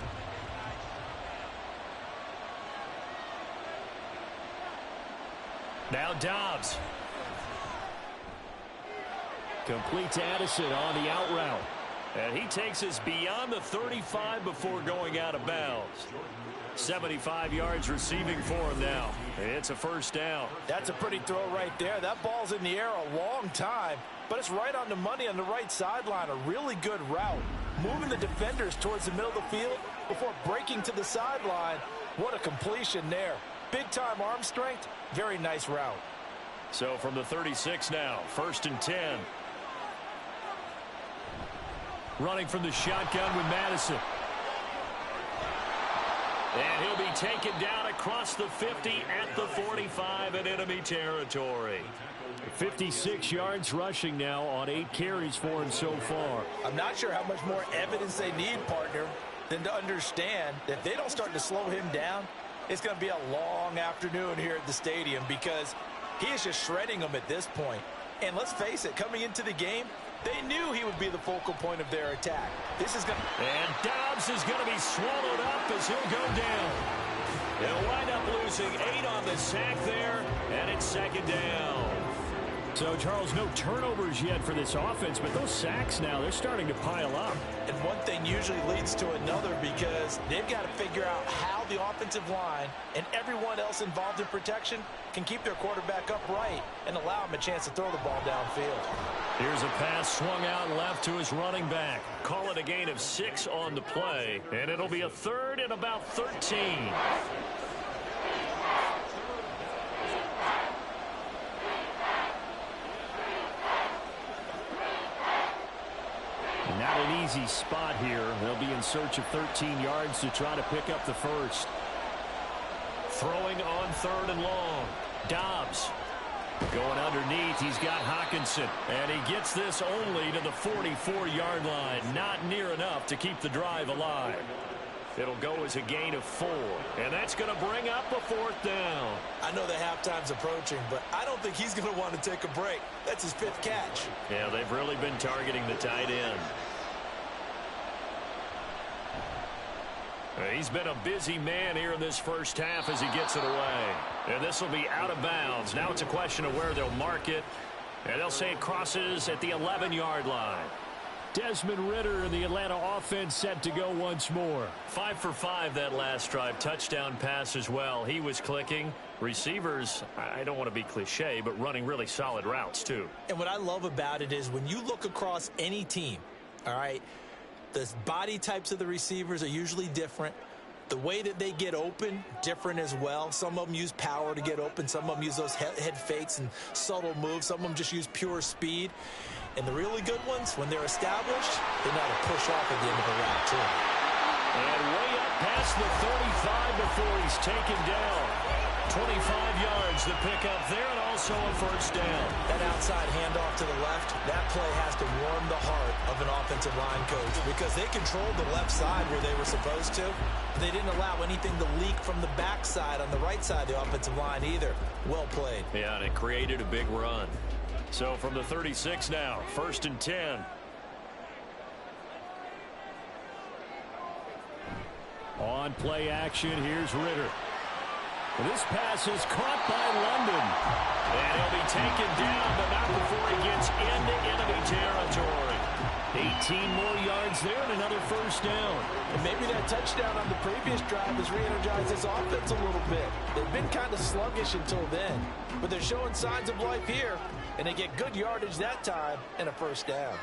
Now Dobbs. Complete to Addison on the out route. And he takes us beyond the 35 before going out of bounds. 75 yards receiving for him now. It's a first down. That's a pretty throw right there. That ball's in the air a long time, but it's right on the money on the right sideline. A really good route. Moving the defenders towards the middle of the field before breaking to the sideline. What a completion there. Big-time arm strength. Very nice route. So from the 36 now, 1st and 10. Running from the shotgun with Madison. And he'll be taken down across the 50 at the 45 in enemy territory. 56 yards rushing now on 8 carries for him so far. I'm not sure how much more evidence they need, partner, than to understand that if they don't start to slow him down, it's going to be a long afternoon here at the stadium because he is just shredding them at this point. And let's face it, coming into the game, they knew he would be the focal point of their attack. This is going to... And Dobbs is going to be swallowed up as he'll go down. He'll wind up losing 8 on the sack there, and it's 2nd down. So, Charles, no turnovers yet for this offense, but those sacks now, they're starting to pile up. And one thing usually leads to another because they've got to figure out how the offensive line and everyone else involved in protection can keep their quarterback upright and allow him a chance to throw the ball downfield. Here's a pass swung out left to his running back. Call it a gain of 6 on the play, and it'll be a 3rd and about 13. Not an easy spot here. They'll be in search of 13 yards to try to pick up the first. Throwing on 3rd and long. Dobbs going underneath. He's got Hawkinson. And he gets this only to the 44-yard line. Not near enough to keep the drive alive. It'll go as a gain of 4. And that's going to bring up a 4th down. I know the halftime's approaching, but I don't think he's going to want to take a break. That's his 5th catch. Yeah, they've really been targeting the tight end. He's been a busy man here in this first half as he gets it away. And this will be out of bounds. Now it's a question of where they'll mark it. And they'll say it crosses at the 11-yard line. Desmond Ridder and the Atlanta offense set to go once more. 5 for 5 that last drive. Touchdown pass as well. He was clicking. Receivers, I don't want to be cliche, but running really solid routes too. And what I love about it is when you look across any team, all right, the body types of the receivers are usually different. The way that they get open, different as well. Some of them use power to get open. Some of them use those head fakes and subtle moves. Some of them just use pure speed. And the really good ones, when they're established, they know how to push off at the end of the route, too. And way up past the 35 before he's taken down. 25 yards to pick up there, and also a first down. That outside handoff to the left, that play has to warm the heart of an offensive line coach because they controlled the left side where they were supposed to. They didn't allow anything to leak from the backside on the right side of the offensive line either. Well played. Yeah, and it created a big run. So from the 36 now, 1st and 10. On play action, here's Ridder. This pass is caught by London. And he'll be taken down, but not before he gets into enemy territory. 18 more yards there and another first down. And maybe that touchdown on the previous drive has re-energized this offense a little bit. They've been kind of sluggish until then, but they're showing signs of life here, and they get good yardage that time and a first down.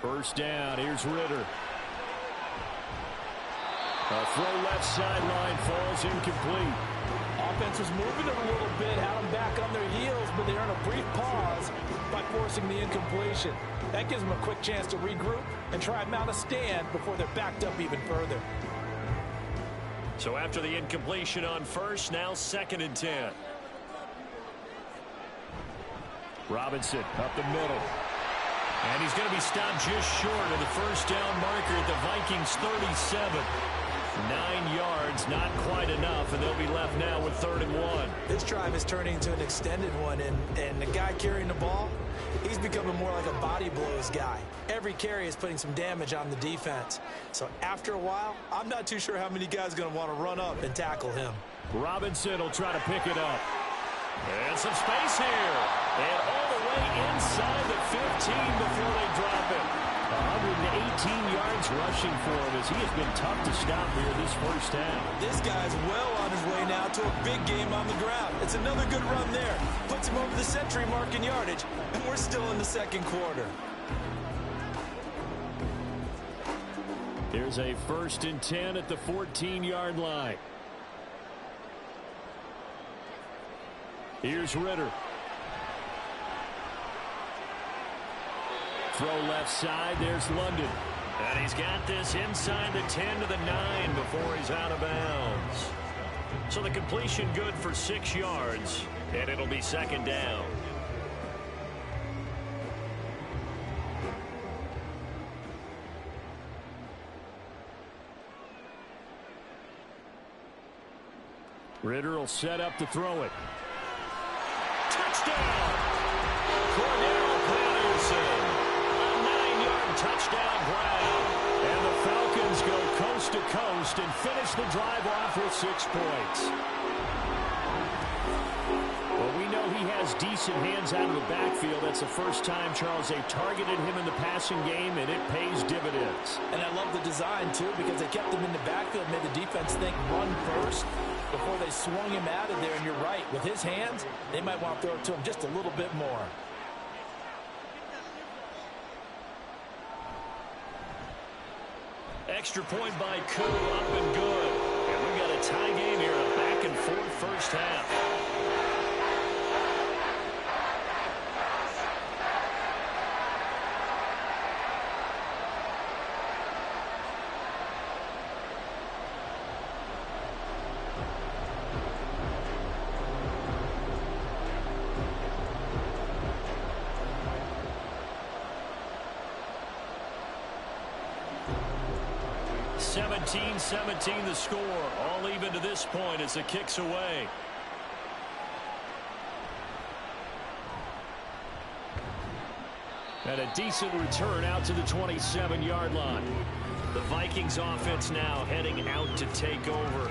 First down, here's Ritter. A throw left sideline falls incomplete. Offense was moving it a little bit, had them back on their heels, but they earn a brief pause by forcing the incompletion. That gives them a quick chance to regroup and try and mount a stand before they're backed up even further. So after the incompletion on first, now 2nd and 10. Robinson up the middle. And he's going to be stopped just short of the first down marker at the Vikings 37. 9 yards, not quite enough, and they'll be left now with 3rd and 1. This drive is turning into an extended one, and the guy carrying the ball, he's becoming more like a body blows guy. Every carry is putting some damage on the defense. So after a while, I'm not too sure how many guys are going to want to run up and tackle him. Robinson will try to pick it up. And some space here. And all the way inside the 15 before they drop it. 118 yards rushing for him as he has been tough to stop here this first half. This guy's well on his way now to a big game on the ground. It's another good run there. Puts him over the century mark in yardage, and we're still in the 2nd quarter. Here's a 1st and 10 at the 14-yard line. Here's Ritter. Throw left side, there's London. And he's got this inside the 10 to the 9 before he's out of bounds. So the completion good for 6 yards, and it'll be 2nd down. Ritter will set up to throw it. Touchdown! Cordero Patterson. Touchdown ground. And the Falcons go coast to coast and finish the drive off with 6 points. Well, we know he has decent hands out of the backfield. That's the first time, Charles, they've targeted him in the passing game, and it pays dividends. And I love the design, too, because they kept him in the backfield, made the defense think run first before they swung him out of there. And you're right, with his hands, they might want to throw it to him just a little bit more. Extra point by Koo, up and good. And we got a tie game here, a back-and-forth first half. (17-17) the score, all even to this point as the kick's away. And a decent return out to the 27-yard line. The Vikings offense now heading out to take over.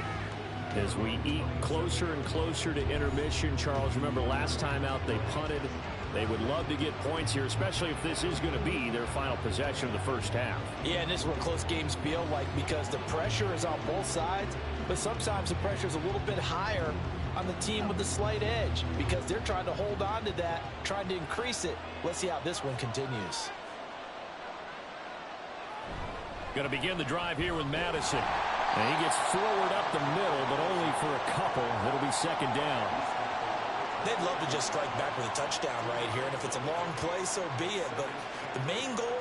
As we eat closer and closer to intermission, Charles, remember last time out they punted. They would love to get points here, especially if this is going to be their final possession of the first half. Yeah, and this is what close games feel like because the pressure is on both sides, but sometimes the pressure is a little bit higher on the team with the slight edge because they're trying to hold on to that, trying to increase it. Let's see how this one continues. Going to begin the drive here with Madison. And he gets forward up the middle, but only for a couple. It'll be 2nd down. They'd love to just strike back with a touchdown right here, and if it's a long play, so be it. But the main goal,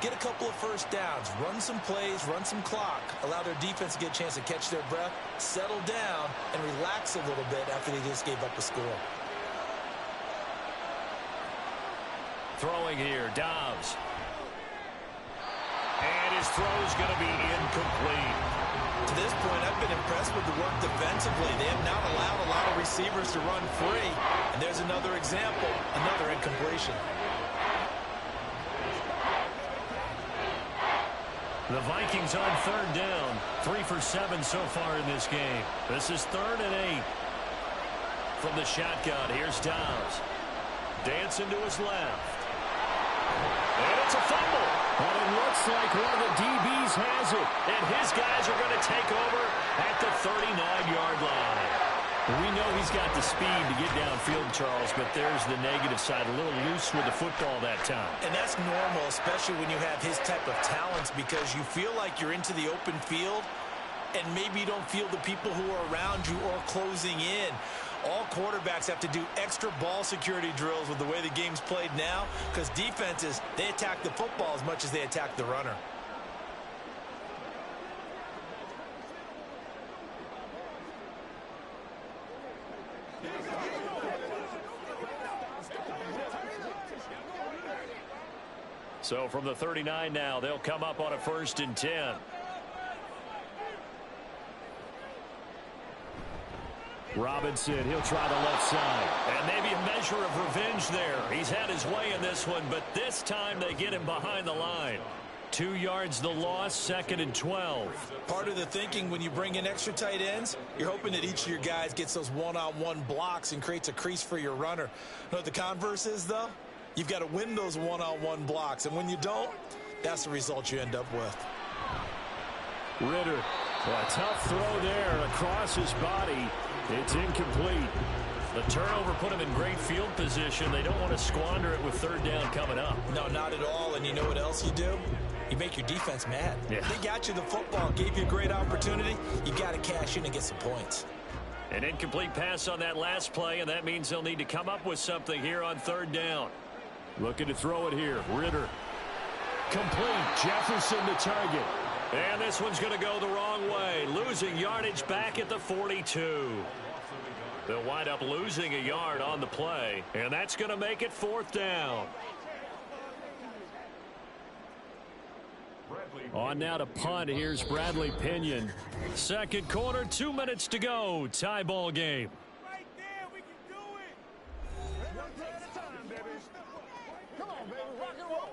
get a couple of first downs, run some plays, run some clock, allow their defense to get a chance to catch their breath, settle down, and relax a little bit after they just gave up a score. Throwing here, Dobbs. And his throw's going to be incomplete. To this point, I've been impressed with the work defensively. They have not allowed a lot of receivers to run free. And there's another example, another incompletion. The Vikings on third down. 3 for 7 so far in this game. This is 3rd and 8. From the shotgun, here's Dobbs. Dancing to his left. And it's a fumble. But it looks like one of the DBs has it. And his guys are going to take over at the 39-yard line. We know he's got the speed to get downfield, Charles, but there's the negative side. A little loose with the football that time. And that's normal, especially when you have his type of talents, because you feel like you're into the open field, and maybe you don't feel the people who are around you or closing in. All quarterbacks have to do extra ball security drills with the way the game's played now, because defenses, they attack the football as much as they attack the runner. So from the 39 now, they'll come up on a 1st and 10. Robinson, he'll try the left side. And maybe a measure of revenge there. He's had his way in this one, but this time they get him behind the line. 2 yards the loss, 2nd and 12. Part of the thinking when you bring in extra tight ends, you're hoping that each of your guys gets those one-on-one blocks and creates a crease for your runner. You know what the converse is, though? You've got to win those one-on-one blocks, and when you don't, that's the result you end up with. Ritter, a tough throw there across his body. It's incomplete. The turnover put him in great field position. They don't want to squander it with 3rd down coming up. No, not at all. And you know what else you do? You make your defense mad. Yeah. They got you the football, gave you a great opportunity. You got to cash in and get some points. An incomplete pass on that last play, and that means they'll need to come up with something here on 3rd down. Looking to throw it here. Ritter. Complete. Jefferson to target. And this one's going to go the wrong way. Losing yardage back at the 42. They'll wind up losing a yard on the play, and that's going to make it 4th down. On now to punt. Here's Bradley Pinion. 2nd quarter, 2 minutes to go. Tie ball game. Right there, we can do it. One play at a time, baby. Come on, baby, rock and roll.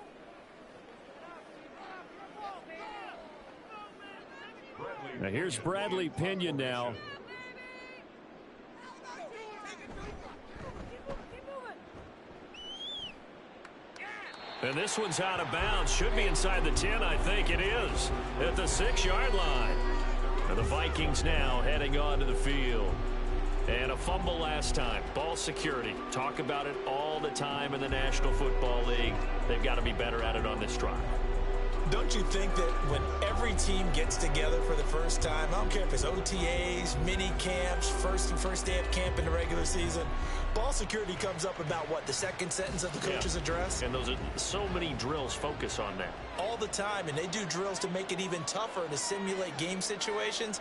Now here's Bradley Pinion now. And this one's out of bounds. Should be inside the 10, I think it is. At the 6-yard line. And the Vikings now heading onto the field. And a fumble last time. Ball security. Talk about it all the time in the National Football League. They've got to be better at it on this drive. Don't you think that when every team gets together for the first time, I don't care if it's OTAs, mini camps, first day of camp in the regular season, ball security comes up about what, the 2nd sentence of the coach's address? And those are so many drills focus on that. All the time, and they do drills to make it even tougher to simulate game situations.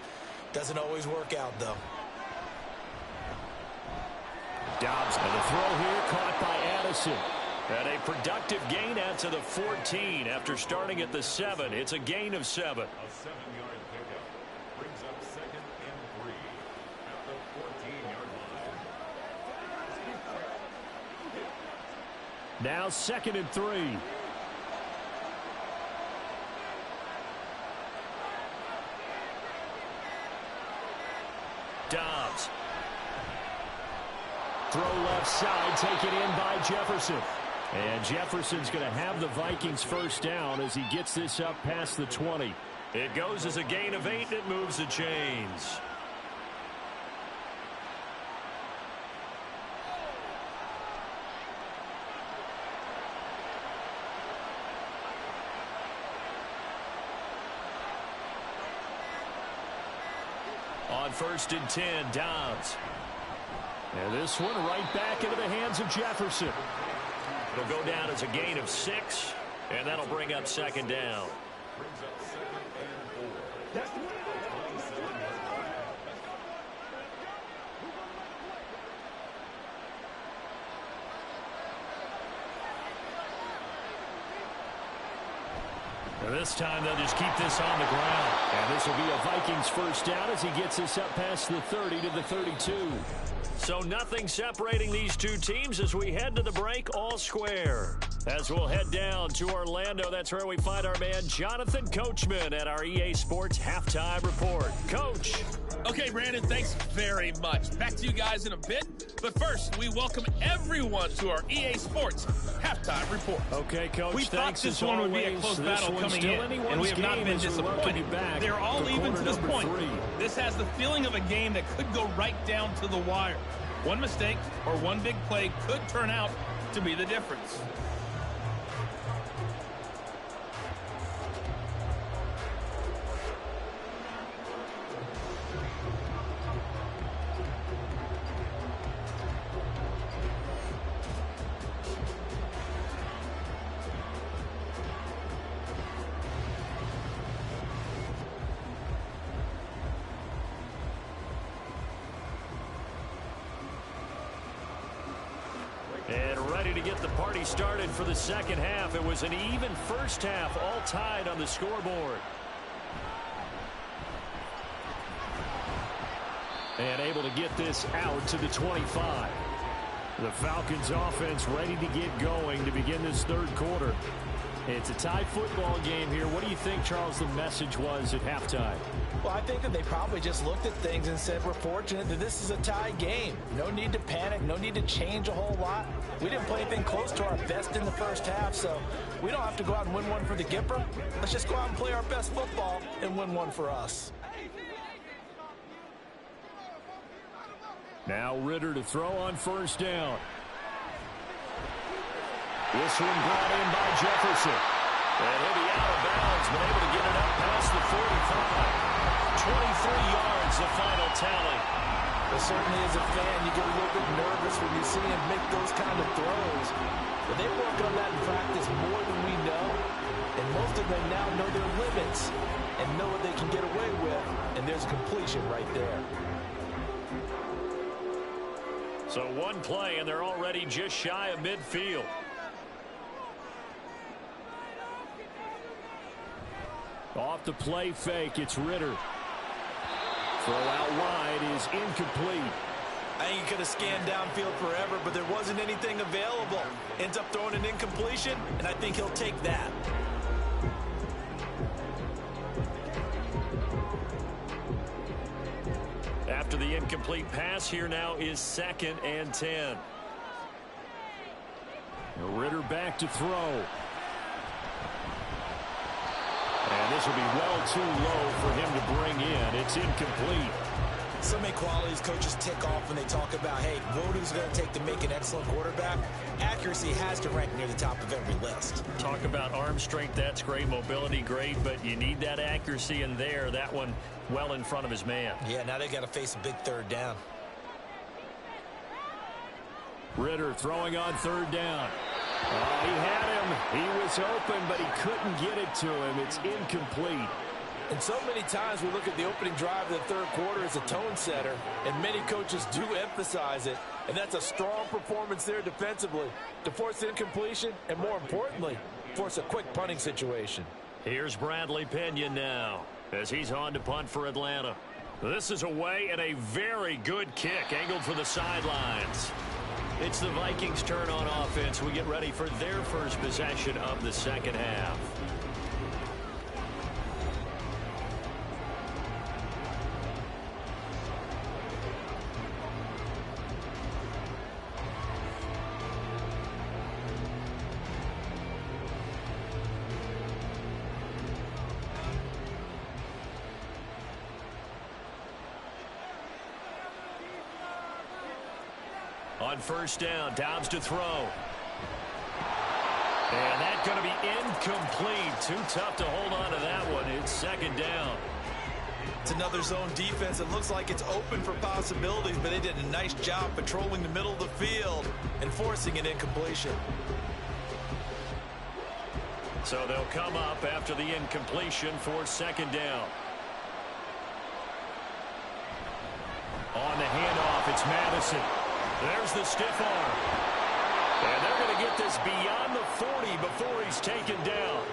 Doesn't always work out, though. Dobbs, and the throw here caught by Addison. And a productive gain out to the 14 after starting at the 7. It's a gain of 7. A 7-yard pickup brings up 2nd and 3 at the 14-yard line. Now 2nd and 3. Dobbs. Throw left side, taken in by Jefferson. And Jefferson's going to have the Vikings 1st down as he gets this up past the 20. It goes as a gain of 8, and it moves the chains. On 1st and 10, Dobbs. And this one right back into the hands of Jefferson. It'll go down as a gain of 6, and that'll bring up 2nd down. Brings up 2nd and 4. And this time they'll just keep this on the ground. And this will be a Vikings first down as he gets us up past the 30 to the 32. So nothing separating these two teams as we head to the break, all square. As we'll head down to Orlando, that's where we find our man Jonathan Coachman at our EA Sports Halftime Report. Coach. Okay, Brandon, thanks very much. Back to you guys in a bit. But first, we welcome everyone to our EA Sports Halftime Report. Okay, Coach, we thought this one would be a close battle coming in, and we have not been disappointed. They're all even to this point. This has the feeling of a game that could go right down to the wire. One mistake or one big play could turn out to be the difference. And ready to get the party started for the second half. It was an even first half, all tied on the scoreboard. And able to get this out to the 25. The Falcons offense ready to get going to begin this third quarter. It's a tie football game here. What do you think, Charles, the message was at halftime? Well, I think that they probably just looked at things and said, we're fortunate that this is a tie game. No need to panic, no need to change a whole lot. We didn't play anything close to our best in the first half, so we don't have to go out and win one for the Gipper. Let's just go out and play our best football and win one for us. Now Ritter to throw on first down. This one brought in by Jefferson. And he'll be out of bounds, but able to get it up past the 45. 23 yards, the final tally. Well, certainly as a fan, you get a little bit nervous when you see him make those kind of throws. But they work on that in practice more than we know. And most of them now know their limits and know what they can get away with. And there's a completion right there. So one play, and they're already just shy of midfield. Off the play fake, it's Ritter. Throw out wide is incomplete. I think he could have scanned downfield forever, but there wasn't anything available. Ends up throwing an incompletion, and I think he'll take that. After the incomplete pass, here now is 2nd and 10. Ritter back to throw. And this will be well too low for him to bring in. It's incomplete. So many qualities coaches tick off when they talk about, hey, what is it going to take to make an excellent quarterback? Accuracy has to rank near the top of every list. Talk about arm strength, that's great. Mobility, great. But you need that accuracy in there. That one well in front of his man. Yeah, now they got to face a big third down. Ritter throwing on third down. Oh, he had him. He was open, but he couldn't get it to him. It's incomplete. And so many times we look at the opening drive of the third quarter as a tone setter, and many coaches do emphasize it, and that's a strong performance there defensively to force incompletion and, more importantly, force a quick punting situation. Here's Bradley Pinion now as he's on to punt for Atlanta. This is away and a very good kick angled for the sidelines. It's the Vikings' turn on offense. We get ready for their first possession of the second half. On first down, Dobbs to throw. And that's going to be incomplete. Too tough to hold on to that one. It's second down. It's another zone defense. It looks like it's open for possibilities, but they did a nice job patrolling the middle of the field and forcing an incompletion. So they'll come up after the incompletion for second down. On the handoff, it's Madison. There's the stiff arm. And they're going to get this beyond the 40 before he's taken down.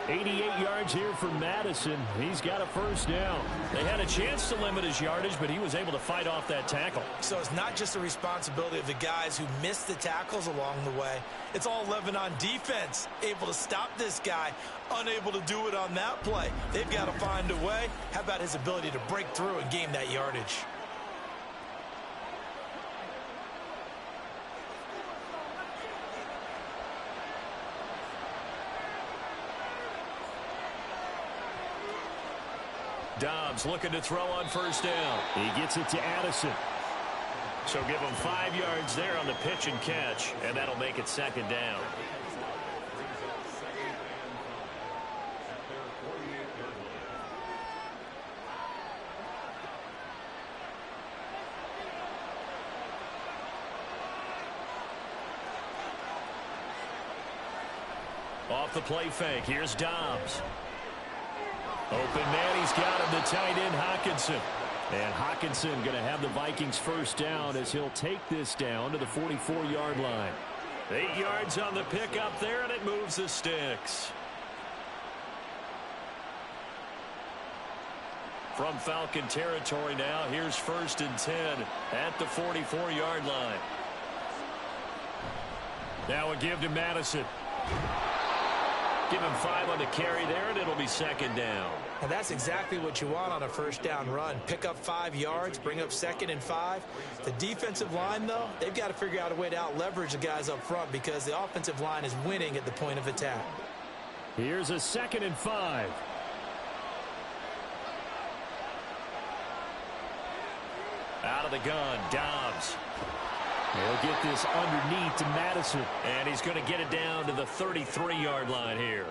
88 yards here for Madison. He's got a first down. They had a chance to limit his yardage, but he was able to fight off that tackle. So it's not just the responsibility of the guys who missed the tackles along the way. It's all 11 on defense, able to stop this guy, unable to do it on that play. They've got to find a way. How about his ability to break through and gain that yardage? Dobbs looking to throw on first down. He gets it to Addison. So give him 5 yards there on the pitch and catch, and that'll make it second down. Off the play fake, here's Dobbs. Open man, he's got him, the tight end, Hockenson. And Hockenson going to have the Vikings first down as he'll take this down to the 44-yard line. 8 yards on the pickup there, and it moves the sticks. From Falcon territory now, here's 1st and 10 at the 44-yard line. Now a give to Madison. Give him 5 on the carry there, and it'll be second down. And that's exactly what you want on a first down run. Pick up 5 yards, bring up 2nd and 5. The defensive line, though, they've got to figure out a way to out-leverage the guys up front because the offensive line is winning at the point of attack. Here's a 2nd and 5. Out of the gun, Dobbs. He'll get this underneath to Madison. And he's going to get it down to the 33-yard line here.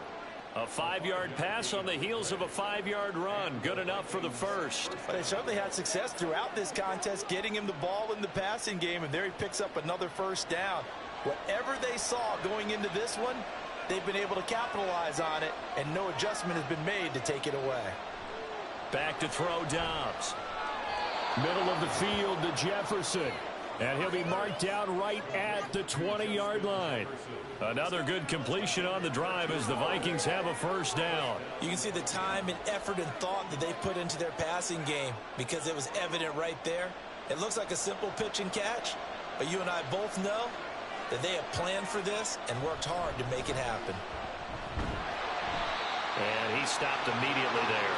A 5-yard pass on the heels of a 5-yard run. Good enough for the first. But they certainly had success throughout this contest, getting him the ball in the passing game, and there he picks up another first down. Whatever they saw going into this one, they've been able to capitalize on it, and no adjustment has been made to take it away. Back to throw Dobbs. Middle of the field to Jefferson. And he'll be marked down right at the 20-yard line. Another good completion on the drive as the Vikings have a first down. You can see the time and effort and thought that they put into their passing game because it was evident right there. It looks like a simple pitch and catch, but you and I both know that they have planned for this and worked hard to make it happen. And he stopped immediately there.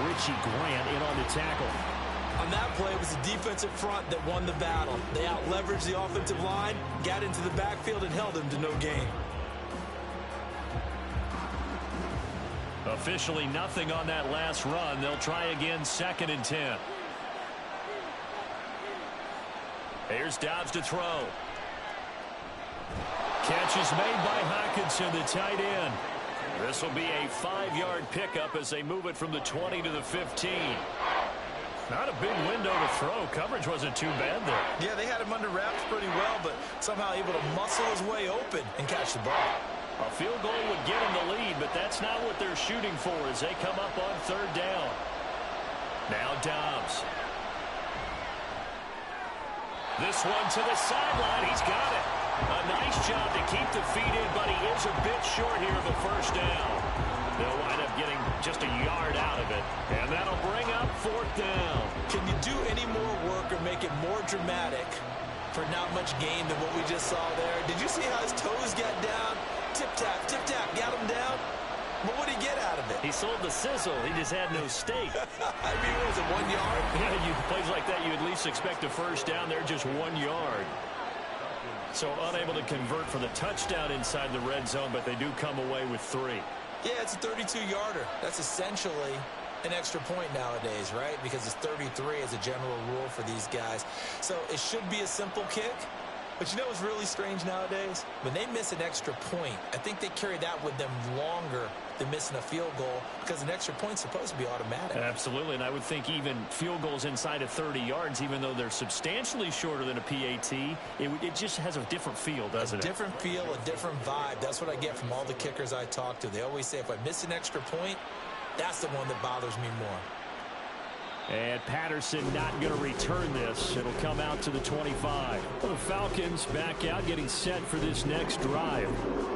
Richie Grant in on the tackle. On that play, it was the defensive front that won the battle. They out-leveraged the offensive line, got into the backfield, and held them to no gain. Officially nothing on that last run. They'll try again, 2nd and 10. Here's Dobbs to throw. Catch is made by Hockenson, the tight end. This will be a 5-yard pickup as they move it from the 20 to the 15. Not a big window to throw. Coverage wasn't too bad there. Yeah, they had him under wraps pretty well, but somehow able to muscle his way open and catch the ball. A field goal would get him the lead, but that's not what they're shooting for as they come up on 3rd down. Now Dobbs. This one to the sideline. He's got it. A nice job to keep the feet in, but he is a bit short here of a first down. They'll wind up getting just a yard out of it, and that'll bring up 4th down. Can you do any more work or make it more dramatic for not much gain than what we just saw there? Did you see how his toes got down? Tip-tap, got him down. But what did he get out of it? He sold the sizzle. He just had no steak. I mean, what was it, 1 yard? Yeah, plays like that, you at least expect a first down. They're just 1 yard. So unable to convert for the touchdown inside the red zone, but they do come away with 3. Yeah, it's a 32-yarder. That's essentially an extra point nowadays, right? Because it's 33 as a general rule for these guys. So it should be a simple kick. But you know what's really strange nowadays? When they miss an extra point, I think they carry that with them longer than missing a field goal because an extra point's supposed to be automatic. Absolutely, and I would think even field goals inside of 30 yards, even though they're substantially shorter than a PAT, it just has a different feel, doesn't it? A different feel, a different vibe. That's what I get from all the kickers I talk to. They always say if I miss an extra point, that's the one that bothers me more. And Patterson not going to return this. It'll come out to the 25. Well, the Falcons back out, getting set for this next drive.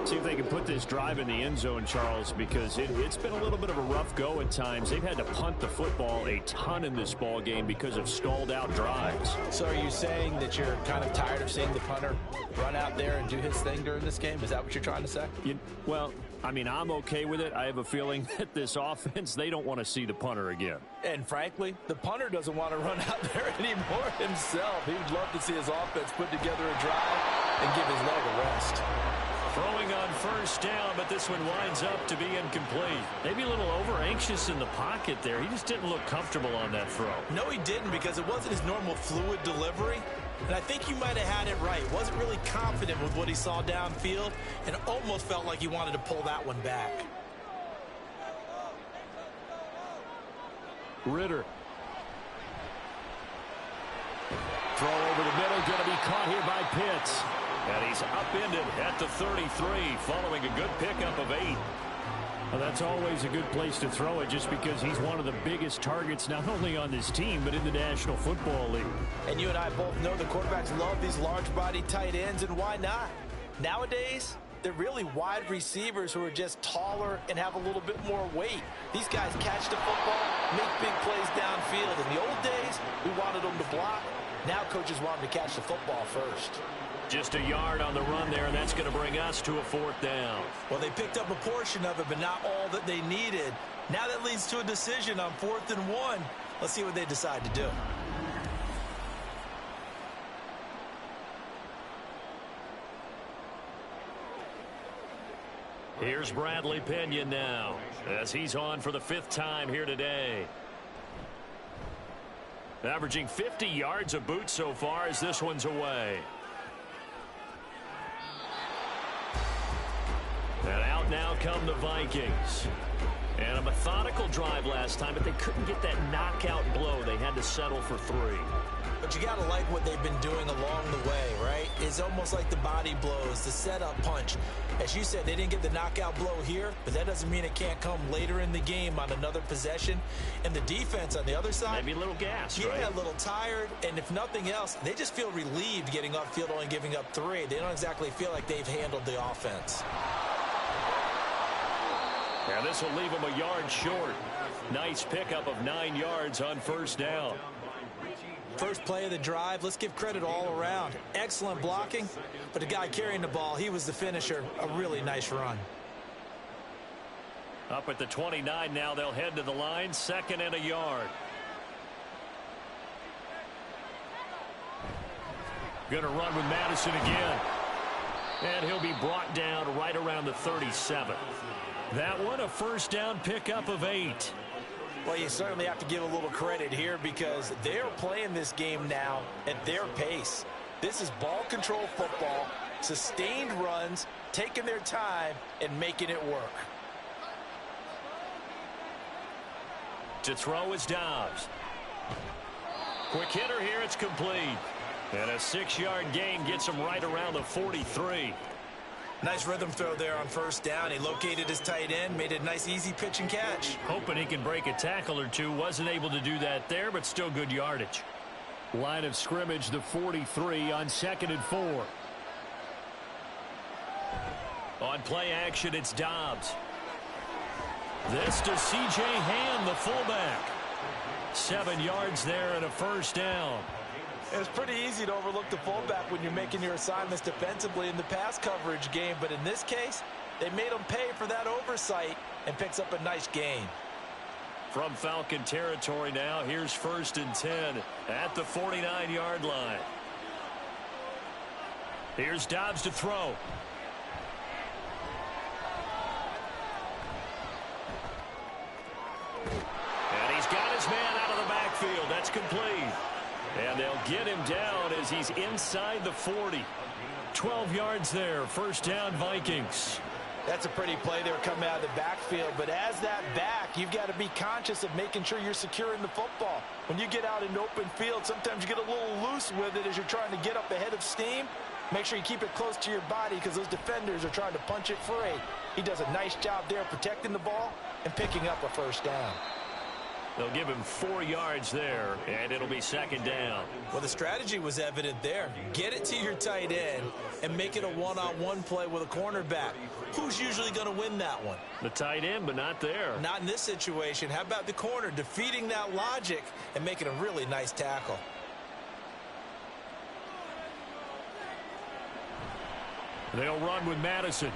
See if they can put this drive in the end zone, Charles, because it's been a little bit of a rough go at times. They've had to punt the football a ton in this ball game because of stalled out drives. So are you saying that you're kind of tired of seeing the punter run out there and do his thing during this game? Is that what you're trying to say? Well, I mean, I'm okay with it. I have a feeling that this offense, they don't want to see the punter again. And frankly, the punter doesn't want to run out there anymore himself. He would love to see his offense put together a drive and give his leg a rest. Throwing on first down, but this one winds up to be incomplete. Maybe a little over-anxious in the pocket there. He just didn't look comfortable on that throw. No, he didn't, because it wasn't his normal fluid delivery. And I think you might have had it right. Wasn't really confident with what he saw downfield and almost felt like he wanted to pull that one back. Ritter. Throw over the middle, going to be caught here by Pitts. And he's upended at the 33, following a good pickup of 8. Well, that's always a good place to throw it, just because he's one of the biggest targets not only on this team but in the National Football League. And you and I both know the quarterbacks love these large-body tight ends, and why not? Nowadays, they're really wide receivers who are just taller and have a little bit more weight. These guys catch the football, make big plays downfield. In the old days, we wanted them to block. Now coaches want them to catch the football first. Just a yard on the run there, and that's going to bring us to a 4th down. Well, they picked up a portion of it, but not all that they needed. Now that leads to a decision on 4th and 1. Let's see what they decide to do. Here's Bradley Pinion now, as he's on for the 5th time here today. Averaging 50 yards a boot so far as this one's away. And out now come the Vikings. And a methodical drive last time, but they couldn't get that knockout blow. They had to settle for 3. But you got to like what they've been doing along the way, right? It's almost like the body blows, the setup punch. As you said, they didn't get the knockout blow here, but that doesn't mean it can't come later in the game on another possession. And the defense on the other side, maybe a little gassed, right? Yeah, a little tired. And if nothing else, they just feel relieved getting upfield, only giving up 3. They don't exactly feel like they've handled the offense. And this will leave them a yard short. Nice pickup of 9 yards on first down. First play of the drive, let's give credit all around. Excellent blocking, but the guy carrying the ball, he was the finisher. A really nice run. Up at the 29 now, they'll head to the line, 2nd and a yard. Going to run with Madison again. And he'll be brought down right around the 37. That one, a first down pickup of 8. Well, you certainly have to give a little credit here because they're playing this game now at their pace. This is ball control football, sustained runs, taking their time, and making it work. To throw is Dobbs. Quick hitter here, it's complete. And a 6-yard gain gets him right around the 43. Nice rhythm throw there on first down. He located his tight end, made a nice easy pitch and catch. Hoping he can break a tackle or two. Wasn't able to do that there, but still good yardage. Line of scrimmage, the 43 on 2nd and 4. On play action, it's Dobbs. This to C.J. Hand, the fullback. 7 yards there and a first down. It's pretty easy to overlook the fullback when you're making your assignments defensively in the pass coverage game, but in this case, they made him pay for that oversight and picks up a nice gain. From Falcon territory now, here's 1st and 10 at the 49-yard line. Here's Dobbs to throw. And he's got his man out of the backfield. That's complete. And they'll get him down as he's inside the 40. 12 yards there. First down, Vikings. That's a pretty play there coming out of the backfield. But as that back, you've got to be conscious of making sure you're securing the football. When you get out in open field, sometimes you get a little loose with it as you're trying to get up ahead of steam. Make sure you keep it close to your body because those defenders are trying to punch it free. He does a nice job there protecting the ball and picking up a first down. They'll give him 4 yards there, and it'll be second down. Well, the strategy was evident there. Get it to your tight end and make it a one-on-one play with a cornerback. Who's usually going to win that one? The tight end, but not there. Not in this situation. How about the corner defeating that logic and making a really nice tackle? They'll run with Madison.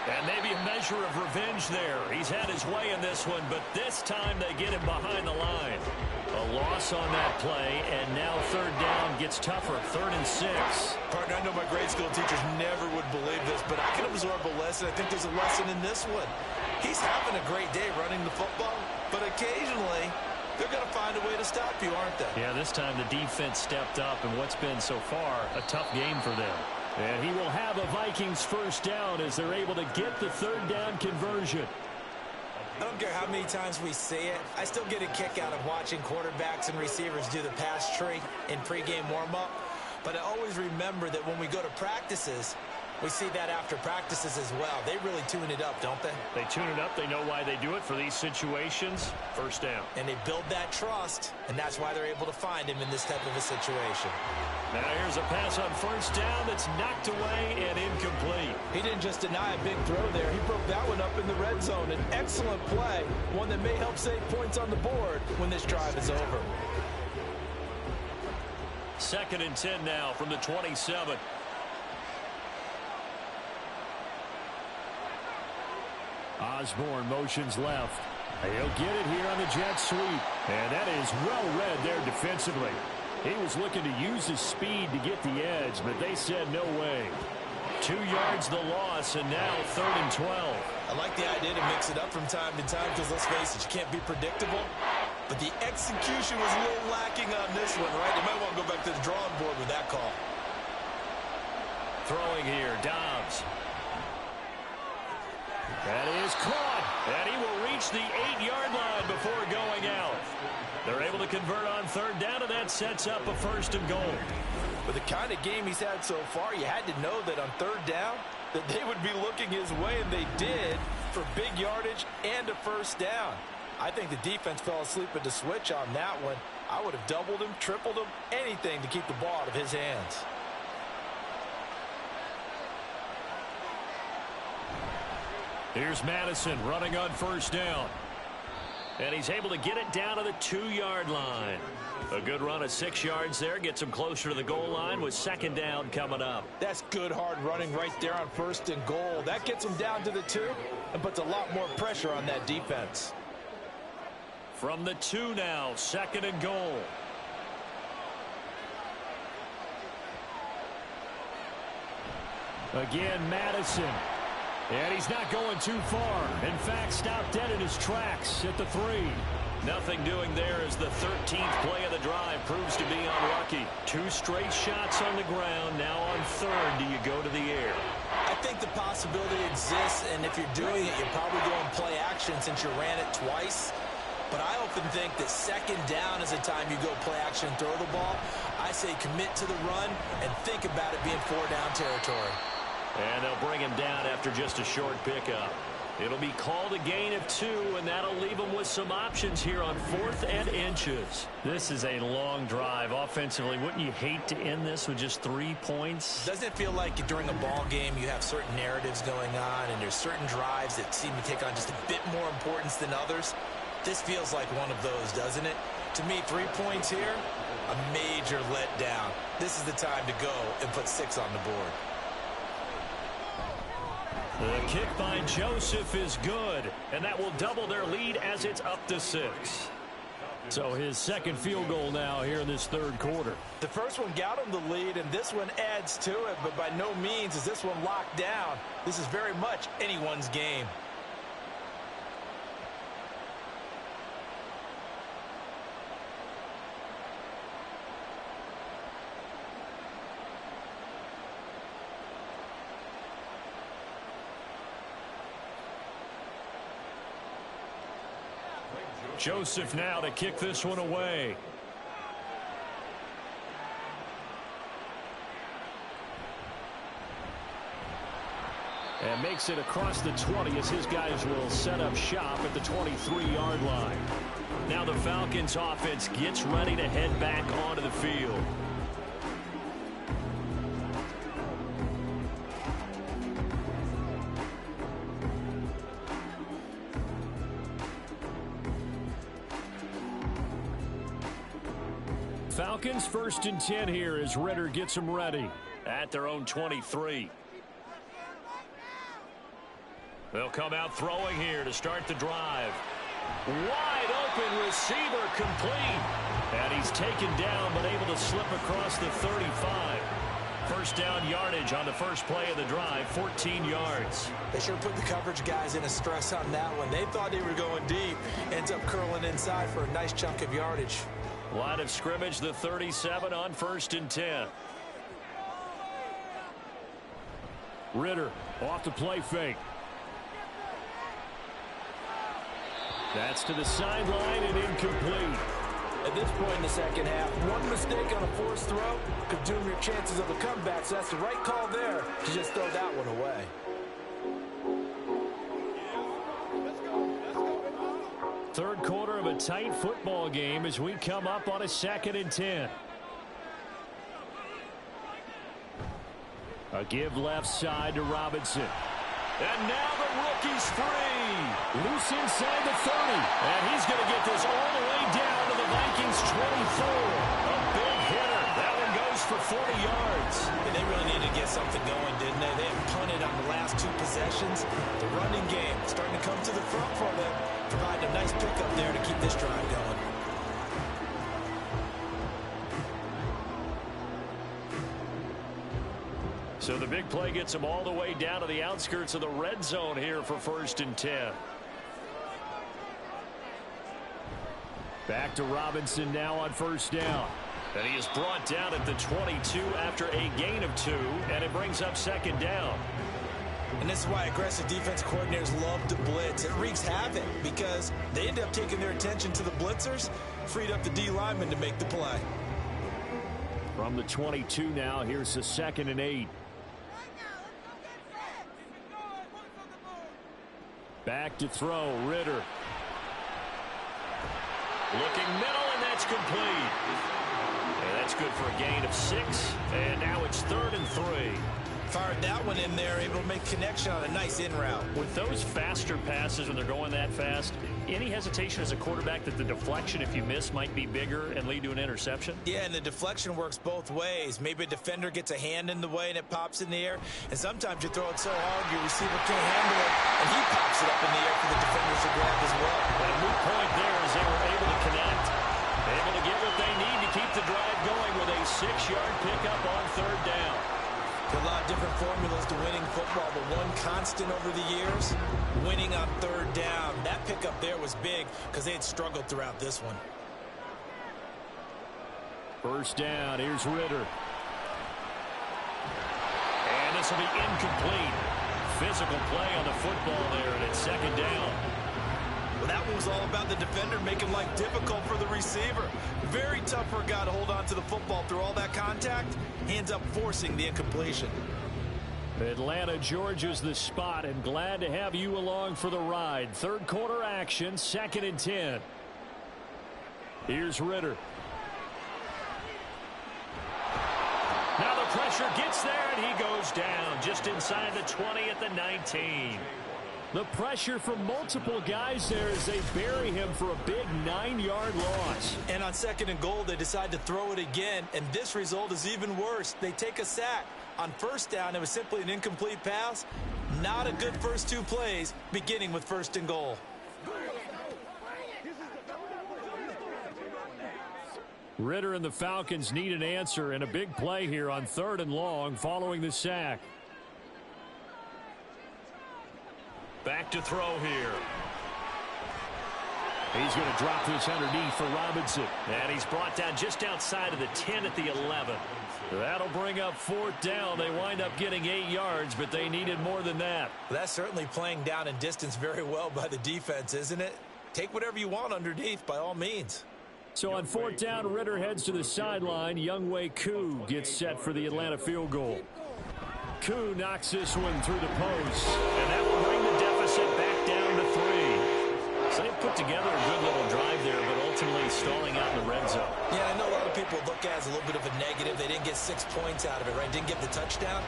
And maybe a measure of revenge there. He's had his way in this one, but this time they get him behind the line. A loss on that play, and now third down gets tougher. 3rd and 6. Partner, I know my grade school teachers never would believe this, but I can absorb a lesson. I think there's a lesson in this one. He's having a great day running the football, but occasionally they're going to find a way to stop you, aren't they? Yeah, this time the defense stepped up in what's been so far a tough game for them. And he will have a Vikings first down as they're able to get the third down conversion. I don't care how many times we say it. I still get a kick out of watching quarterbacks and receivers do the pass tree in pregame warm-up. But I always remember that when we go to practices, we see that after practices as well. They really tune it up, don't they? They tune it up. They know why they do it for these situations. First down. And they build that trust, and that's why they're able to find him in this type of a situation. Now here's a pass on first down that's knocked away and incomplete. He didn't just deny a big throw there. He broke that one up in the red zone. An excellent play, one that may help save points on the board when this drive is over. 2nd and 10 now from the 27. Osborne motions left. He'll get it here on the jet sweep. And that is well read there defensively. He was looking to use his speed to get the edge, but they said no way. 2 yards the loss, and now 3rd and 12. I like the idea to mix it up from time to time because, let's face it, you can't be predictable. But the execution was a little lacking on this one, right? You might want to go back to the drawing board with that call. Throwing here, Dobbs. That is caught, and he will reach the 8-yard line before going out. They're able to convert on third down, and that sets up a 1st and goal. With the kind of game he's had so far, you had to know that on third down that they would be looking his way, and they did, for big yardage and a 1st down. I think the defense fell asleep at the switch on that one. I would have doubled him, tripled him, anything to keep the ball out of his hands. Here's Madison running on 1st down. And he's able to get it down to the 2-yard line. A good run of 6 yards there. Gets him closer to the goal line with 2nd down coming up. That's good hard running right there on 1st and goal. That gets him down to the 2 and puts a lot more pressure on that defense. From the 2 now, 2nd and goal. Again, Madison. And he's not going too far. In fact, stopped dead in his tracks at the 3. Nothing doing there as the 13th play of the drive proves to be unlucky. 2 straight shots on the ground. Now on 3rd, do you go to the air? I think the possibility exists, and if you're doing it, you're probably going play action since you ran it twice. But I often think that 2nd down is the time you go play action and throw the ball. I say commit to the run and think about it being 4-down territory. And they'll bring him down after just a short pickup. It'll be called a gain of 2, and that'll leave them with some options here on 4th and inches. This is a long drive offensively. Wouldn't you hate to end this with just 3 points? Doesn't it feel like during a ball game you have certain narratives going on, and there's certain drives that seem to take on just a bit more importance than others? This feels like one of those, doesn't it? To me, 3 points here, a major letdown. This is the time to go and put 6 on the board. The kick by Joseph is good, and that will double their lead as it's up to 6. So his 2nd field goal now here in this 3rd quarter. The first one got him the lead, and this one adds to it, but by no means is this one locked down. This is very much anyone's game. Joseph now to kick this one away. And makes it across the 20 as his guys will set up shop at the 23-yard line. Now the Falcons offense gets ready to head back onto the field. Falcons 1st and 10 here as Ritter gets them ready at their own 23. They'll come out throwing here to start the drive. Wide open receiver complete. And he's taken down but able to slip across the 35. First down yardage on the first play of the drive, 14 yards. They sure put the coverage guys in a stress on that one. They thought they were going deep. Ends up curling inside for a nice chunk of yardage. Line of scrimmage, the 37 on 1st and 10. Ritter off the play fake. That's to the sideline and incomplete. At this point in the second half, one mistake on a forced throw could doom your chances of a comeback, so that's the right call there to just throw that one away. Third quarter of a tight football game as we come up on a 2nd and 10. A give left side to Robinson. And now the rookie's free. Loose inside the 30. And he's going to get this all the way down to the Vikings 24. A big hitter. That one goes for 40 yards. And they really needed to get something going, didn't they? They have punted on the last 2 possessions. The running game starting to come to the front for them. Providing a nice pickup there to keep this drive going. So the big play gets them all the way down to the outskirts of the red zone here for 1st and 10. Back to Robinson now on 1st down. And he is brought down at the 22 after a gain of 2, and it brings up 2nd down. And this is why aggressive defense coordinators love to blitz. It wreaks havoc because they end up taking their attention to the blitzers, freed up the D lineman to make the play. From the 22 now, here's the 2nd and 8. Back to throw, Ritter. Looking middle, and that's complete. And that's good for a gain of 6, and now it's 3rd and 3. Fired that one in there, able to make connection on a nice in route. With those faster passes when they're going that fast, any hesitation as a quarterback that the deflection, if you miss, might be bigger and lead to an interception? Yeah, and the deflection works both ways. Maybe a defender gets a hand in the way and it pops in the air. And sometimes you throw it so hard your receiver can't handle it, and he pops it up in the air for the defenders to grab as well. But a moot point there as they were able to connect. Able to get what they need to keep the drive going with a 6-yard pickup on 3rd down. A lot of different formulas to winning football, but one constant over the years, winning on 3rd down. That pickup there was big because they had struggled throughout this one. 1st down, here's Ritter. And this will be incomplete. Physical play on the football there, and it's 2nd down. Well, that one was all about the defender making life difficult for the receiver. Very tough for a guy to hold on to the football through all that contact. He ends up forcing the incompletion. Atlanta, Georgia's the spot, and glad to have you along for the ride. 3rd quarter action, 2nd and 10. Here's Ritter. Now the pressure gets there, and he goes down just inside the 20 at the 19. The pressure from multiple guys there as they bury him for a big 9-yard loss. And on 2nd and goal, they decide to throw it again, and this result is even worse. They take a sack. On 1st down, it was simply an incomplete pass. Not a good first 2 plays, beginning with 1st and goal. Ritter and the Falcons need an answer, and a big play here on 3rd and long following the sack. Back to throw here. He's going to drop this underneath for Robinson. And he's brought down just outside of the 10 at the 11. That'll bring up 4th down. They wind up getting 8 yards, but they needed more than that. Well, that's certainly playing down in distance very well by the defense, isn't it? Take whatever you want underneath by all means. So on 4th down, Ritter heads to the sideline. Younghoe Koo gets set for the Atlanta field goal. Koo knocks this one through the post. And that will bring the deficit back down to 3. So they put together a good little drive there, but ultimately stalling out in the red zone. Yeah, I know a lot of people look at it as a little bit of a negative. They didn't get 6 points out of it, right? Didn't get the touchdown.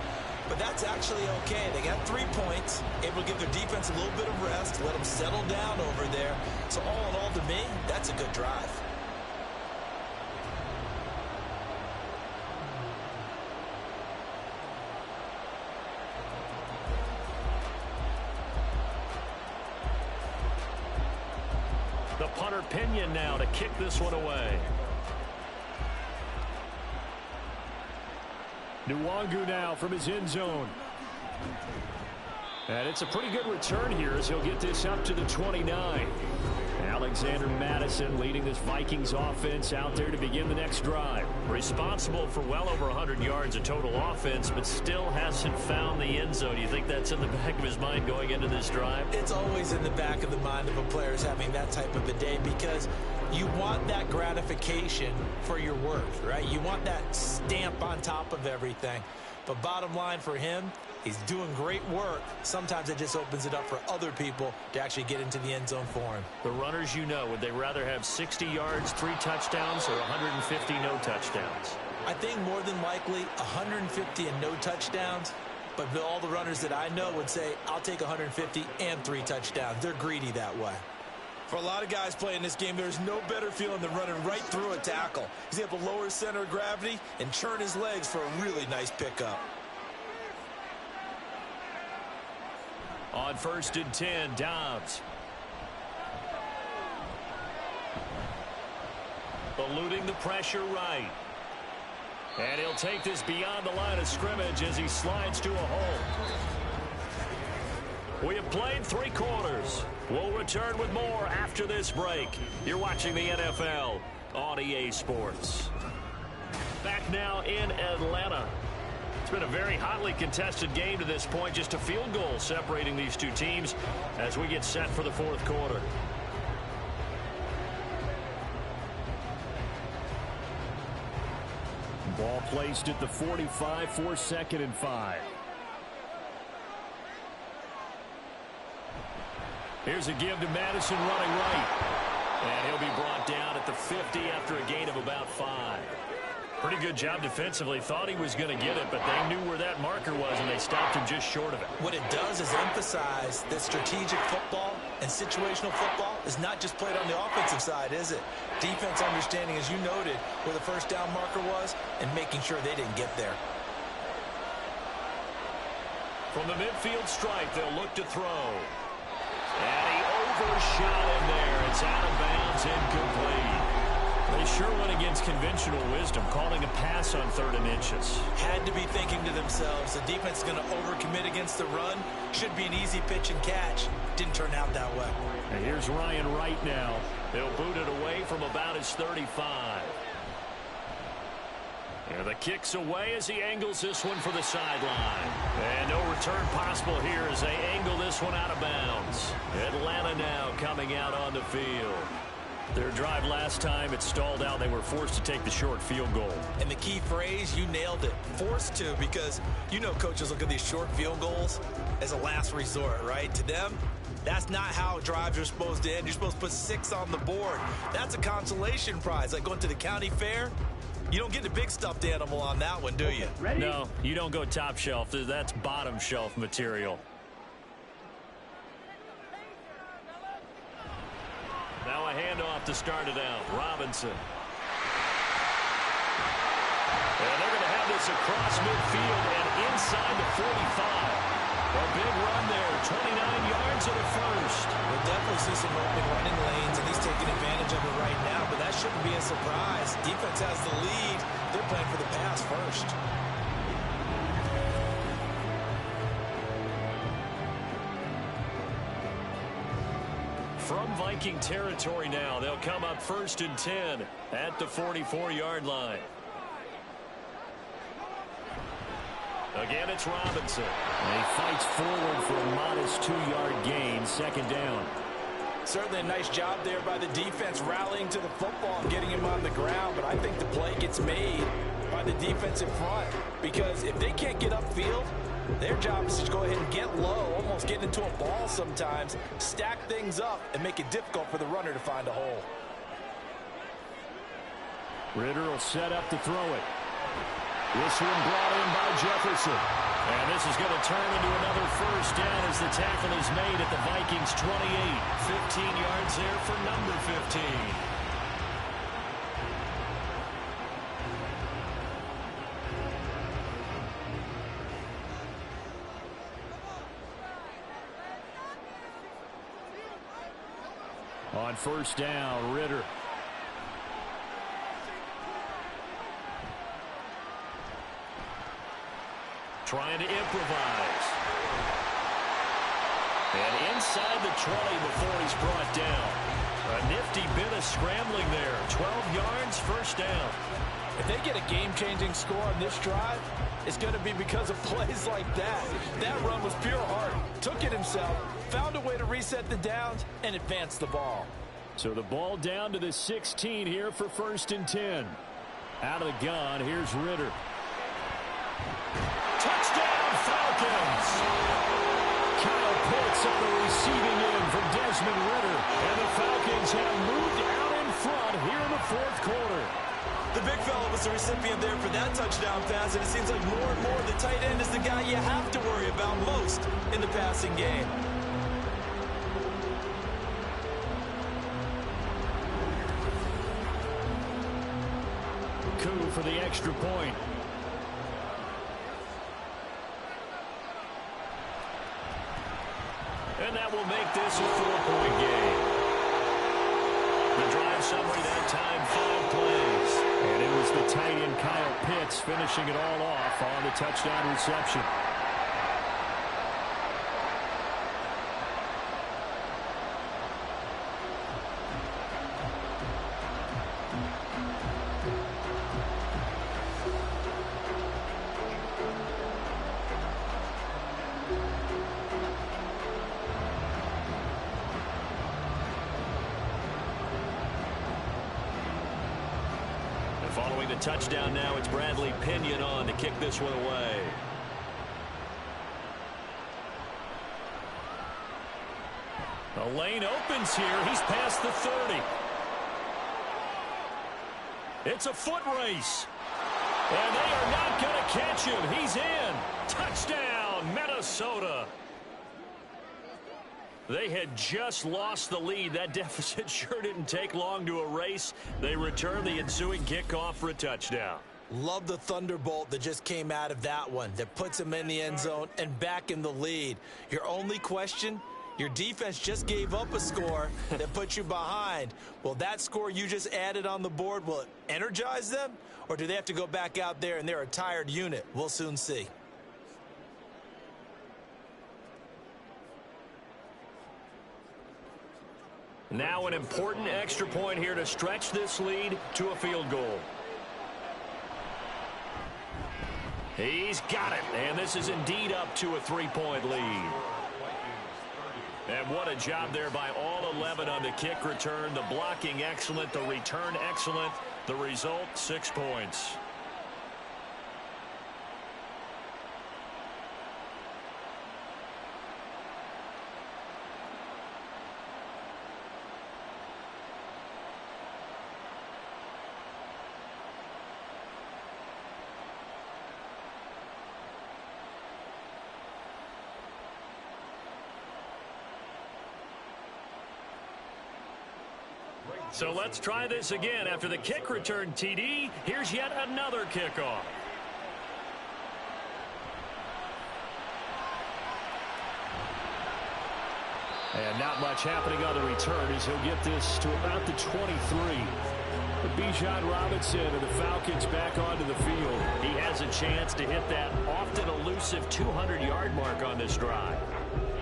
But that's actually okay. They got 3 points, able to give their defense a little bit of rest, let them settle down over there. So all in all, to me, that's a good drive. The punter Pinion now to kick this one away. Nwangu now from his end zone. And it's a pretty good return here as he'll get this up to the 29. Alexander Madison leading this Vikings offense out there to begin the next drive. Responsible for well over 100 yards of total offense, but still hasn't found the end zone. Do you think that's in the back of his mind going into this drive? It's always in the back of the mind of a player having that type of a day because you want that gratification for your work, right? You want that stamp on top of everything. But bottom line for him, he's doing great work. Sometimes it just opens it up for other people to actually get into the end zone for him. The runners, you know, would they rather have 60 yards, 3 touchdowns, or 150 no touchdowns? I think more than likely 150 and no touchdowns. But all the runners that I know would say, I'll take 150 and 3 touchdowns. They're greedy that way. For a lot of guys playing this game, there's no better feeling than running right through a tackle. He's able to lower his center of gravity and churn his legs for a really nice pickup. On 1st and 10, Dobbs. Eluding the pressure right. And he'll take this beyond the line of scrimmage as he slides to a hole. We have played 3 quarters. We'll return with more after this break. You're watching the NFL on EA Sports. Back now in Atlanta. It's been a very hotly contested game to this point. Just a field goal separating these two teams as we get set for the 4th quarter. Ball placed at the 45 for 2nd and 5. Here's a give to Madison running right. And he'll be brought down at the 50 after a gain of about 5. Pretty good job defensively. Thought he was going to get it, but they knew where that marker was, and they stopped him just short of it. What it does is emphasize that strategic football and situational football is not just played on the offensive side, is it? Defense understanding, as you noted, where the first down marker was and making sure they didn't get there. From the midfield stripe, they'll look to throw. And he overshot him there. It's out of bounds, incomplete. They sure went against conventional wisdom, calling a pass on 3rd and inches. Had to be thinking to themselves, the defense is going to overcommit against the run. Should be an easy pitch and catch. Didn't turn out that way. And here's Ryan Wright now. He'll boot it away from about his 35. And the kick's away as he angles this one for the sideline. And no return possible here as they angle this one out of bounds. Atlanta now coming out on the field. Their drive last time, it stalled out. They were forced to take the short field goal. And the key phrase, you nailed it. Forced to, because you know coaches look at these short field goals as a last resort, right? To them, that's not how drives are supposed to end. You're supposed to put 6 on the board. That's a consolation prize. Like going to the county fair, you don't get the big stuffed animal on that one, do you? Ready? No, you don't go top shelf. That's bottom shelf material. Now a handoff to start it out. Robinson. And they're going to have this across midfield and inside the 45. A big run there, 29 yards at a first. We'll definitely see some open running lanes, and he's taking advantage of it right now, but that shouldn't be a surprise. Defense has the lead. They're playing for the pass first. From Viking territory now, they'll come up 1st and 10 at the 44-yard line. Again, it's Robinson. And he fights forward for a modest 2-yard gain, 2nd down. Certainly a nice job there by the defense rallying to the football and getting him on the ground, but I think the play gets made by the defense in front, because if they can't get upfield, Their job is to go ahead and get low, almost get into a ball sometimes, stack things up, and make it difficult for the runner to find a hole. Ritter will set up to throw it. This one brought in by Jefferson. And this is going to turn into another first down as the tackle is made at the Vikings 28. 15 yards there for number 15. On first down, Ritter. Trying to improvise. And inside the 20 before he's brought down. A nifty bit of scrambling there. 12 yards, first down. If they get a game-changing score on this drive, it's going to be because of plays like that. That run was pure heart. Took it himself, found a way to reset the downs, and advance the ball. So the ball down to the 16 here for 1st and 10. Out of the gun, here's Ritter. Touchdown, Falcons! Kyle Pitts on the receiving end from Desmond Ritter. And the Falcons have moved out in front here in the 4th quarter. The big fella was the recipient there for that touchdown pass, and it seems like more and more the tight end is the guy you have to worry about most in the passing game. Coup for the extra point. And that will make this a 4-point game. The drive summary that time, 5 plays. And it was the tight end Kyle Pitts finishing it all off on the touchdown reception. Following the touchdown now, it's Bradley Pinion on to kick this one away. The lane opens here. He's past the 30. It's a foot race. And they are not going to catch him. He's in. Touchdown, Minnesota. They had just lost the lead. That deficit sure didn't take long to erase. They return the ensuing kickoff for a touchdown. Love the thunderbolt that just came out of that one that puts him in the end zone and back in the lead. Your only question, your defense just gave up a score that put you behind. Will that score you just added on the board, will it energize them? Or do they have to go back out there and they're a tired unit? We'll soon see. Now an important extra point here to stretch this lead to a field goal. He's got it, and this is indeed up to a 3-point lead. And what a job there by all 11 on the kick return. The blocking excellent, the return excellent. The result, 6 points. So let's try this again. After the kick return TD, here's yet another kickoff. And not much happening on the return as he'll get this to about the 23. But Bijan Robinson and the Falcons back onto the field. He has a chance to hit that often elusive 200-yard mark on this drive.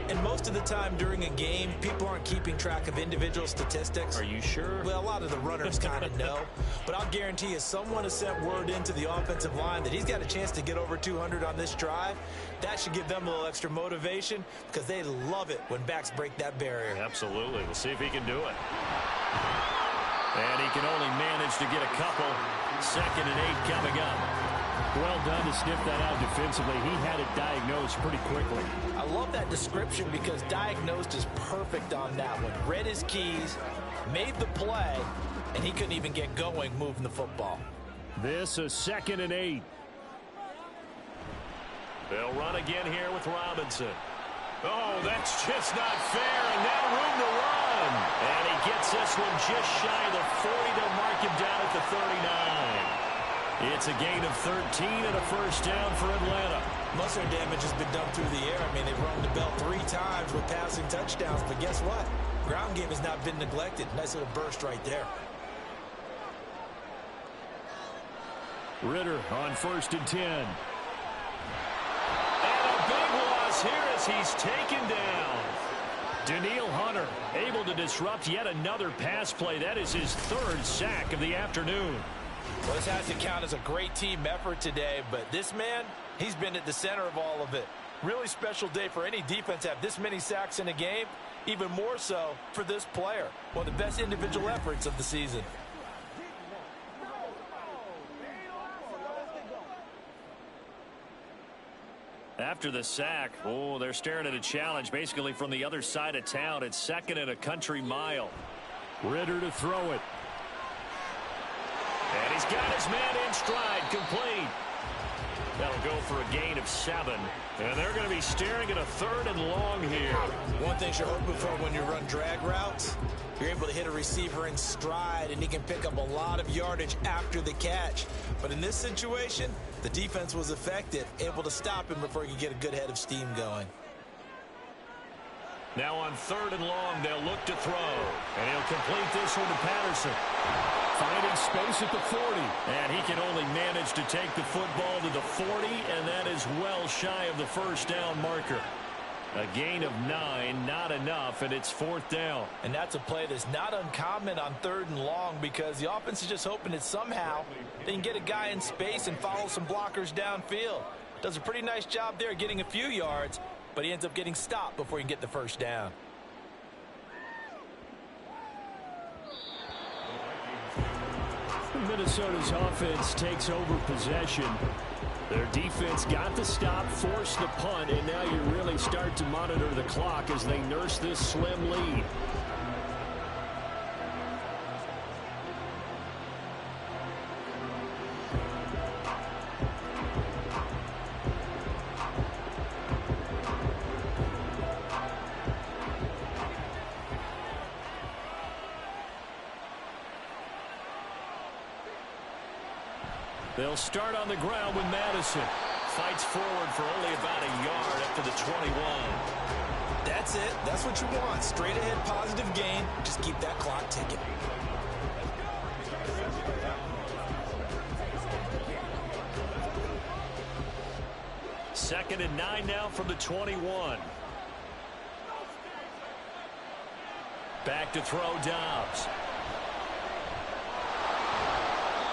And most of the time during a game, people aren't keeping track of individual statistics. Are you sure? Well, a lot of the runners kind of know. But I'll guarantee you, someone has sent word into the offensive line that he's got a chance to get over 200 on this drive. That should give them a little extra motivation because they love it when backs break that barrier. Absolutely. We'll see if he can do it. And he can only manage to get a couple. 2nd and 8 coming up. Well done to sniff that out defensively. He had it diagnosed pretty quickly. I love that description because diagnosed is perfect on that one. Read his keys, made the play, and he couldn't even get going moving the football. This is 2nd and 8. They'll run again here with Robinson. Oh, that's just not fair, and now room to run. And he gets this one just shy of the 40. They'll mark him down at the 39. It's a gain of 13 and a first down for Atlanta. Most of their damage has been done through the air. I mean, they've rung the bell 3 times with passing touchdowns, but guess what? Ground game has not been neglected. Nice little burst right there. Ritter on 1st and 10. And a big loss here as he's taken down. Daniil Hunter able to disrupt yet another pass play. That is his 3rd sack of the afternoon. Well, this has to count as a great team effort today, but this man, he's been at the center of all of it. Really special day for any defense to have this many sacks in a game, even more so for this player. One of the best individual efforts of the season. After the sack, oh, they're staring at a challenge basically from the other side of town. It's 2nd and a country mile. Ritter to throw it. And he's got his man in stride, complete. That'll go for a gain of 7. And they're going to be staring at a 3rd and long here. One thing you're hoping for when you run drag routes, you're able to hit a receiver in stride, and he can pick up a lot of yardage after the catch. But in this situation, the defense was effective, able to stop him before he could get a good head of steam going. Now on 3rd and long, they'll look to throw. And he'll complete this one to Patterson. Finding space at the 40. And he can only manage to take the football to the 40, and that is well shy of the first down marker. A gain of 9, not enough, and it's 4th down. And that's a play that's not uncommon on 3rd and long because the offense is just hoping that somehow they can get a guy in space and follow some blockers downfield. Does a pretty nice job there getting a few yards, but he ends up getting stopped before he can get the first down. Minnesota's offense takes over possession. Their defense got the stop, forced the punt, and now you really start to monitor the clock as they nurse this slim lead. They'll start on the ground with Madison. Fights forward for only about a yard up to the 21. That's it. That's what you want. Straight ahead positive gain. Just keep that clock ticking. Second and 9 now from the 21. Back to throw Dobbs.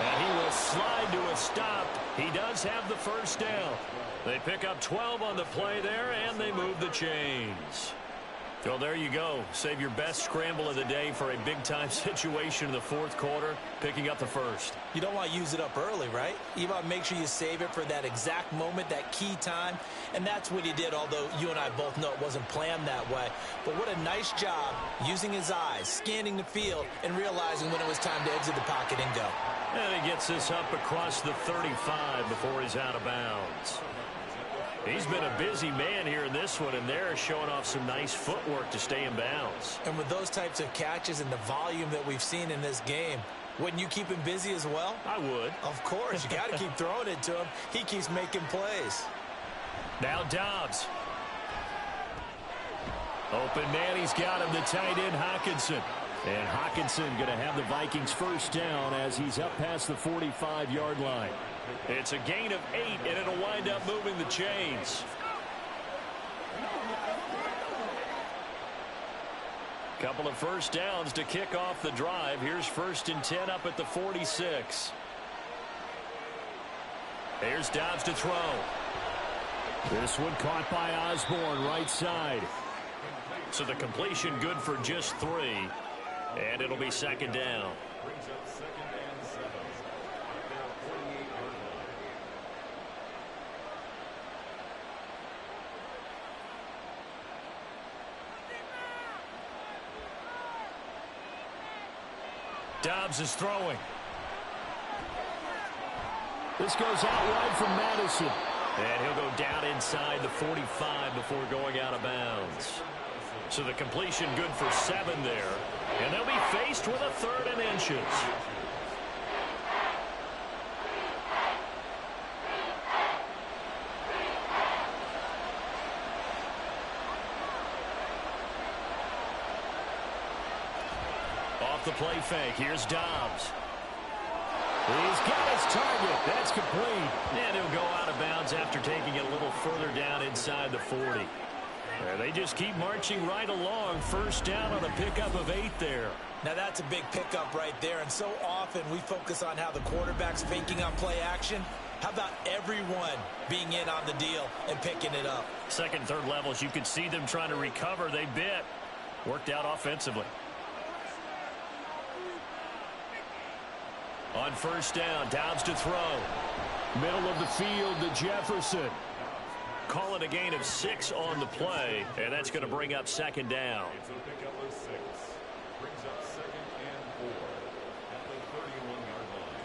And he will slide to a stop. He does have the first down. They pick up 12 on the play there, and they move the chains. So there you go. Save your best scramble of the day for a big-time situation in the 4th quarter, picking up the first. You don't want to use it up early, right? You want to make sure you save it for that exact moment, that key time. And that's what he did, although you and I both know it wasn't planned that way. But what a nice job using his eyes, scanning the field, and realizing when it was time to exit the pocket and go. And he gets this up across the 35 before he's out of bounds. He's been a busy man here in this one, and they're showing off some nice footwork to stay in bounds. And with those types of catches and the volume that we've seen in this game, wouldn't you keep him busy as well? I would. Of course. You got to keep throwing it to him. He keeps making plays. Now Dobbs. Open man, he's got him, the tight end, Hockenson. And Hockenson going to have the Vikings first down as he's up past the 45-yard line. It's a gain of 8, and it'll wind up moving the chains. Couple of first downs to kick off the drive. Here's 1st and 10 up at the 46. Here's Dobbs to throw. This one caught by Osborne, right side. So the completion good for just 3. And it'll be 2nd down. Dobbs is throwing. This goes out wide from Madison. And he'll go down inside the 45 before going out of bounds. So the completion good for 7 there. And they'll be faced with a 3rd and inches. Off the play fake. Here's Dobbs. He's got his target. That's complete. And he'll go out of bounds after taking it a little further down inside the 40. And they just keep marching right along. First down on a pickup of 8 there. Now that's a big pickup right there. And so often we focus on how the quarterback's faking on play action. How about everyone being in on the deal and picking it up? Second, third levels, you could see them trying to recover. They bit. Worked out offensively. On first down, Dobbs to throw. Middle of the field to Jefferson. Call it a gain of 6 on the play, and that's going to bring up second down. It's a pickup of 6. Brings up 2nd and 4 at the 31-yard line.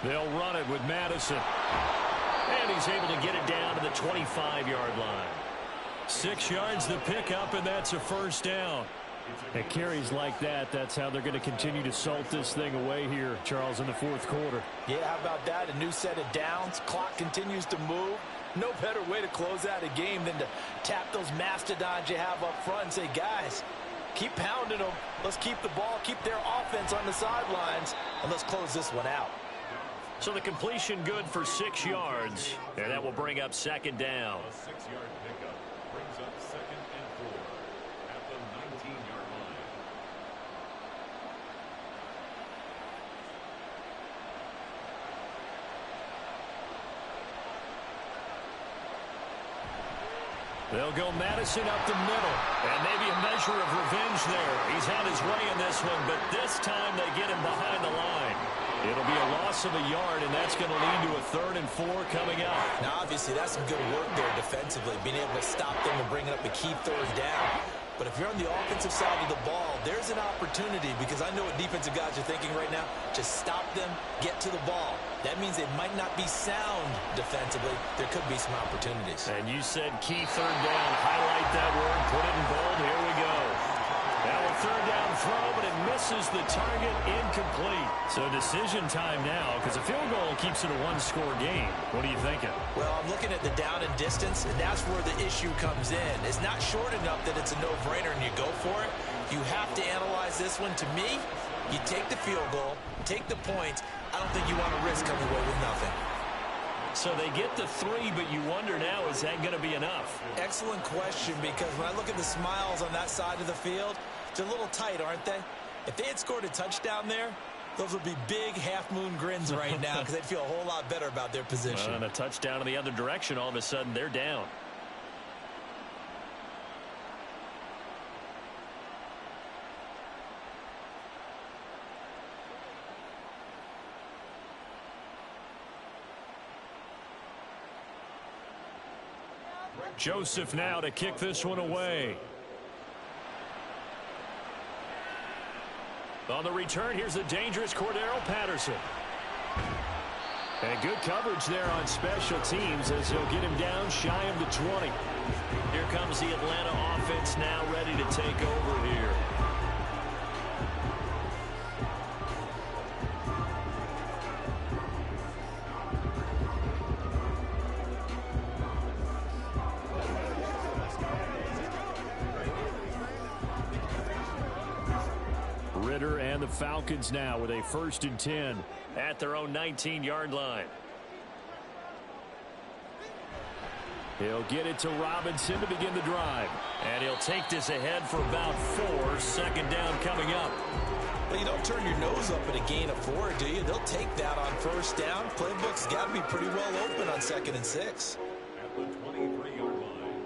They'll run it with Madison. And he's able to get it down to the 25-yard line. 6 yards the pickup, and that's a first down. At carries like that, that's how they're going to continue to salt this thing away here, Charles, in the 4th quarter. Yeah, how about that? A new set of downs. Clock continues to move. No better way to close out a game than to tap those mastodons you have up front and say, guys, keep pounding them. Let's keep the ball, keep their offense on the sidelines, and let's close this one out. So the completion good for 6 yards, and that will bring up second down. A 6-yard pickup brings up 2nd and 4 at the 19-yard line. They'll go Madison up the middle, and maybe a measure of revenge there. He's had his way in this one, but this time they get him behind the line. It'll be a loss of a yard, and that's going to lead to a 3rd and 4 coming up. Now, obviously, that's some good work there defensively, being able to stop them and bringing up a key 3rd down. But if you're on the offensive side of the ball, there's an opportunity, because I know what defensive guys are thinking right now. Just stop them, get to the ball. That means they might not be sound defensively. There could be some opportunities. And you said key 3rd down. Highlight that word. Put it in bold. Here we go. Now a 3rd down throw, but it misses the target. Incomplete. So decision time now, because a field goal keeps it a 1-score game. What are you thinking? Well, I'm looking at the down and distance, and that's where the issue comes in. It's not short enough that it's a no-brainer and you go for it. You have to analyze this one. To me, you take the field goal, take the points. I don't think you want to risk coming away with nothing. So they get the 3, but you wonder now, is that going to be enough? Excellent question, because when I look at the smiles on that side of the field, they're a little tight, aren't they? If they had scored a touchdown there, those would be big half-moon grins right now, because they'd feel a whole lot better about their position. And a touchdown in the other direction, all of a sudden they're down. Joseph now to kick this one away. On the return, here's the dangerous Cordero Patterson. And good coverage there on special teams as he'll get him down shy of the 20. Here comes the Atlanta offense now ready to take over here. And the Falcons now with a 1st and 10 at their own 19-yard line. He'll get it to Robinson to begin the drive. And he'll take this ahead for about 4. Second down coming up. Well, you don't turn your nose up at a gain of 4, do you? They'll take that on first down. Playbook's got to be pretty well open on 2nd and 6. At the 23-yard line.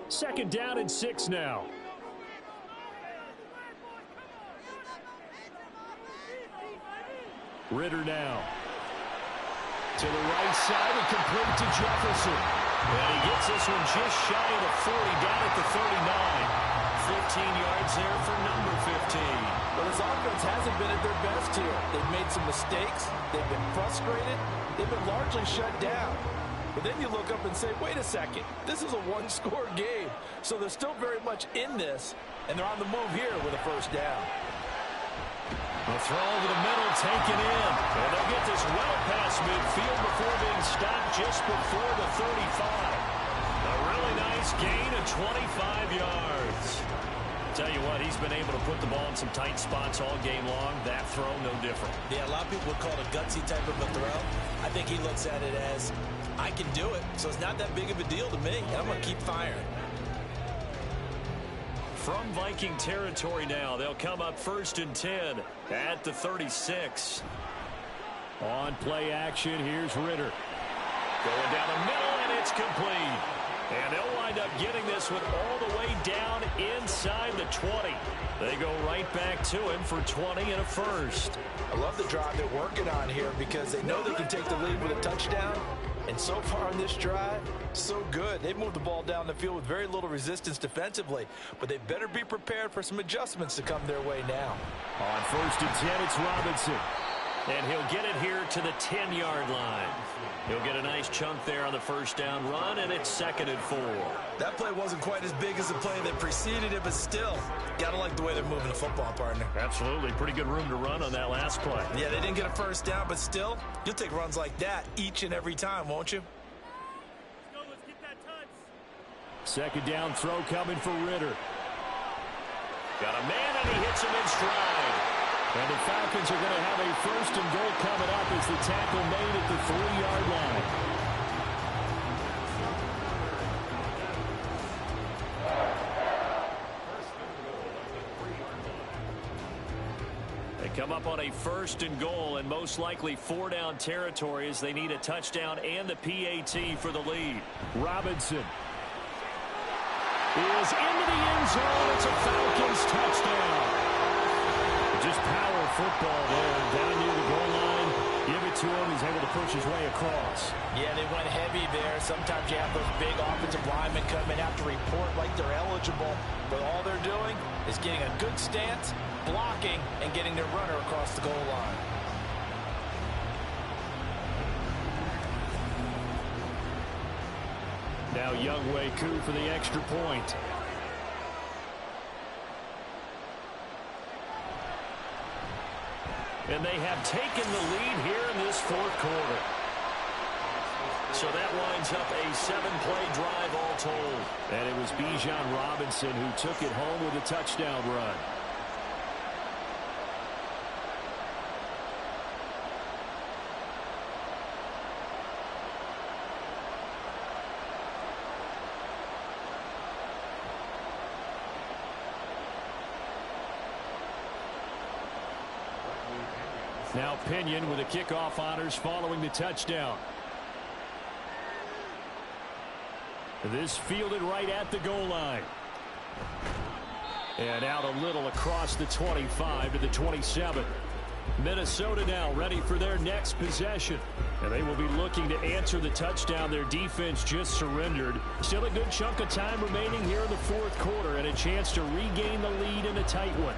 2nd down and 6 now. Ritter now. To the right side and complete to Jefferson. And he gets this one just shy of the 40, down at the 39. 15 yards there for number 15. Well, this offense hasn't been at their best here. They've made some mistakes. They've been frustrated. They've been largely shut down. But then you look up and say, wait a second, this is a one-score game. So they're still very much in this, and they're on the move here with a first down. The throw over the middle, taken in. And they'll get this well past midfield before being stopped just before the 35. A really nice gain of 25 yards. Tell you what, he's been able to put the ball in some tight spots all game long. That throw, no different. Yeah, a lot of people would call it a gutsy type of a throw. I think he looks at it as, I can do it, so it's not that big of a deal to me. I'm going to keep firing. From Viking territory now, they'll come up 1st and 10 at the 36. On play action, here's Ritter. Going down the middle, and it's complete. And they'll wind up getting this one all the way down inside the 20. They go right back to him for 20 and a first. I love the drive they're working on here because they know they can take the lead with a touchdown. And so far on this drive, so good. They've moved the ball down the field with very little resistance defensively. But they better be prepared for some adjustments to come their way now. On 1st and 10, it's Robinson. And he'll get it here to the 10-yard line. He'll get a nice chunk there on the first down run, and it's 2nd and 4. That play wasn't quite as big as the play that preceded it, but still, got to like the way they're moving the football, partner. Absolutely. Pretty good room to run on that last play. Yeah, they didn't get a first down, but still, you'll take runs like that each and every time, won't you? Let's get that touch. 2nd down throw coming for Ritter. Got a man, and he hits him in stride. And the Falcons are going to have a 1st and goal coming up as the tackle made at the 3-yard line. They come up on a 1st and goal and most likely 4-down territory as they need a touchdown and the PAT for the lead. Robinson is into the end zone. It's a Falcons touchdown. Just power football there. Down near the goal line. Give it to him. He's able to push his way across. Yeah, they went heavy there. Sometimes you have those big offensive linemen come in, have to report like they're eligible. But all they're doing is getting a good stance, blocking, and getting their runner across the goal line. Now Younghoe Koo for the extra point. And they have taken the lead here in this 4th quarter. So that winds up a 7-play drive all told. And it was Bijan Robinson who took it home with a touchdown run. Now Pinion with the kickoff honors following the touchdown. This fielded right at the goal line. And out a little across the 25 to the 27. Minnesota now ready for their next possession. And they will be looking to answer the touchdown their defense just surrendered. Still a good chunk of time remaining here in the 4th quarter and a chance to regain the lead in a tight one.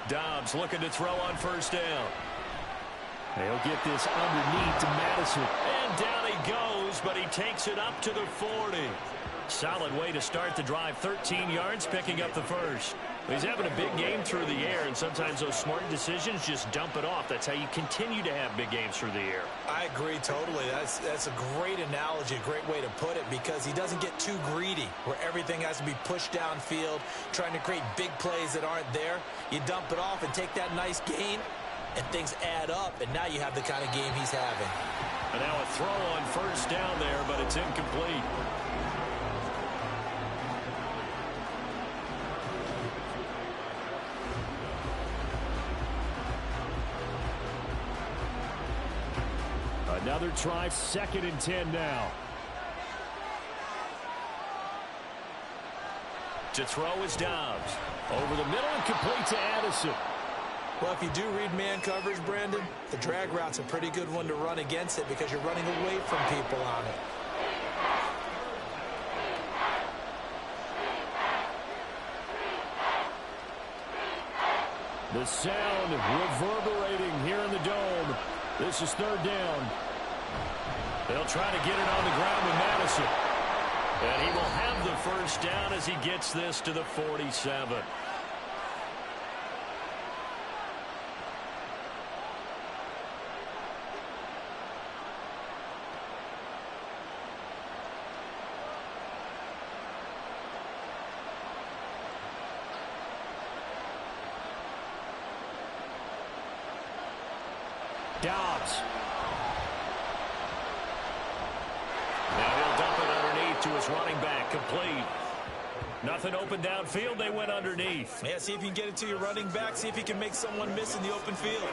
Dobbs looking to throw on 1st down. They'll get this underneath to Madison. And down he goes, but he takes it up to the 40. Solid way to start the drive. 13 yards, picking up the first. He's having a big game through the air, and sometimes those smart decisions just dump it off. That's how you continue to have big games through the air. I agree totally. That's a great analogy, a great way to put it, because he doesn't get too greedy where everything has to be pushed downfield, trying to create big plays that aren't there. You dump it off and take that nice gain, and things add up, and now you have the kind of game he's having. And now a throw on 1st down there, but it's incomplete. Another try, 2nd and 10 now. To throw is Dobbs. Over the middle and complete to Addison. Well, if you do read man coverage, Brandon, the drag route's a pretty good one to run against it because you're running away from people on it. The sound reverberating here in the dome. This is 3rd down. They'll try to get it on the ground with Madison. And he will have the 1st down as he gets this to the 47. Dobbs. Now he'll dump it underneath to his running back. Complete. Nothing open downfield. They went underneath. Yeah, see if you can get it to your running back. See if you can make someone miss in the open field.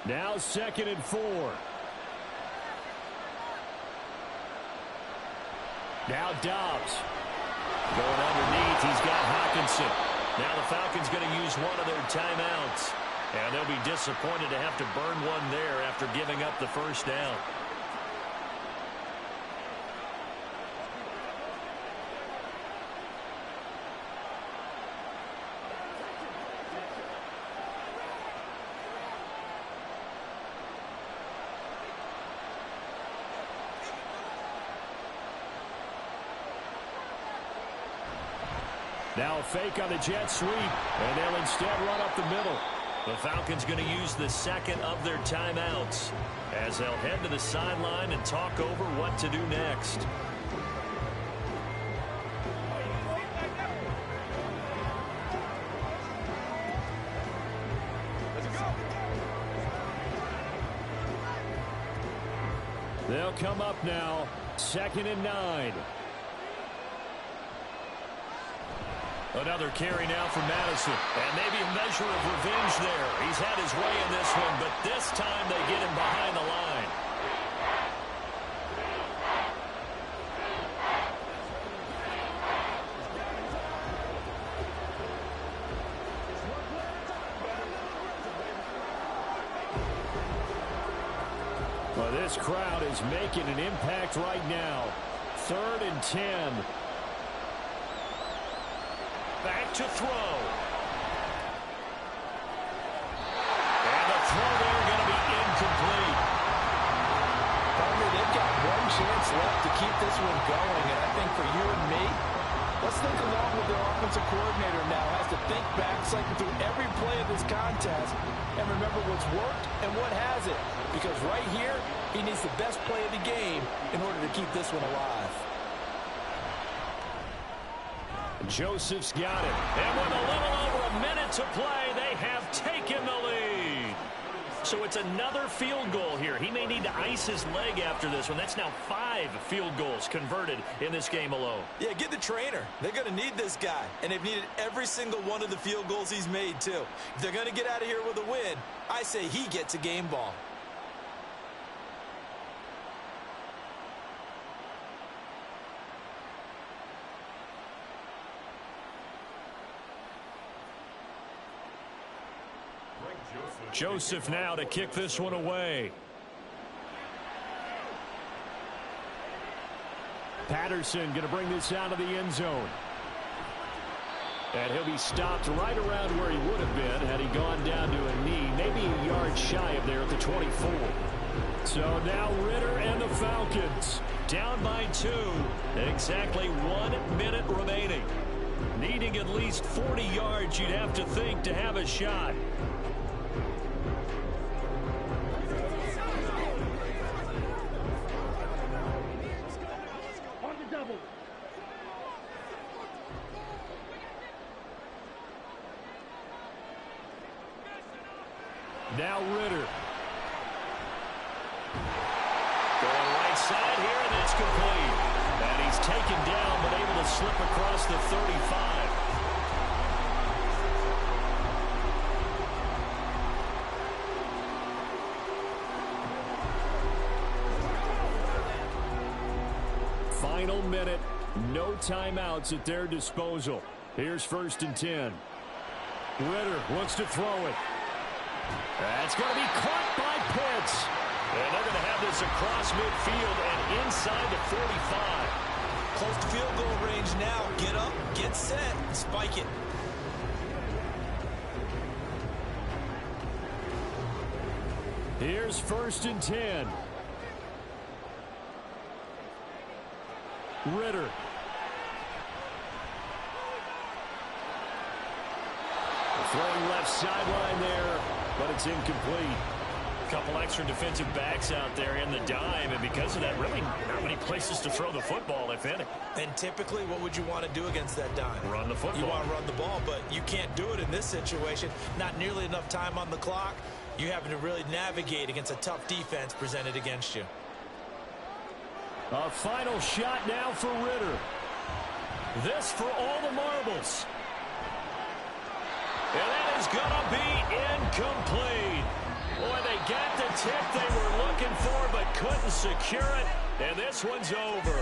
Now 2nd and 4. Now Dobbs. Going underneath, he's got Hawkinson. Now the Falcons going to use one of their timeouts. And they'll be disappointed to have to burn one there after giving up the 1st down. Now a fake on the jet sweep, and they'll instead run up the middle. The Falcons going to use the 2nd of their timeouts as they'll head to the sideline and talk over what to do next. They'll come up now, 2nd and 9. Another carry now for Madison. And maybe a measure of revenge there. He's had his way in this one, but this time they get him behind the line. Well, this crowd is making an impact right now. 3rd and 10. Back to throw. And the throw there going to be incomplete. They've got one chance left to keep this one going, and I think for you and me, let's think along with their offensive coordinator now. Has to think back, cycle through every play of this contest, and remember what's worked and what hasn't. Because right here, he needs the best play of the game in order to keep this one alive. Joseph's got it. And with a little over a minute to play, they have taken the lead. So it's another field goal here. He may need to ice his leg after this one. That's now 5 field goals converted in this game alone. Yeah, get the trainer. They're going to need this guy. And they've needed every single one of the field goals he's made, too. If they're going to get out of here with a win, I say he gets a game ball. Joseph now to kick this one away. Patterson going to bring this out of the end zone. And he'll be stopped right around where he would have been had he gone down to a knee, maybe a yard shy of there at the 24. So now Ritter and the Falcons down by 2. Exactly 1 minute remaining. Needing at least 40 yards, you'd have to think, to have a shot. Now Ritter. Going right side here, and it's complete. And he's taken down, but able to slip across the 35. 1 minute, no timeouts at their disposal. Here's 1st and 10. Ritter wants to throw it. That's going to be caught by Pitts. And they're going to have this across midfield and inside the 45. Close to field goal range now. Get up, get set, spike it. Here's 1st and 10. Ritter. Throwing left sideline there, but it's incomplete. Couple extra defensive backs out there in the dime, and because of that, really not many places to throw the football, if any. And typically, what would you want to do against that dime? Run the football. You want to run the ball, but you can't do it in this situation. Not nearly enough time on the clock. You're having to really navigate against a tough defense presented against you. A final shot now for Ritter. This for all the marbles. And that is going to be incomplete. Boy, they got the tip they were looking for, but couldn't secure it. And this one's over.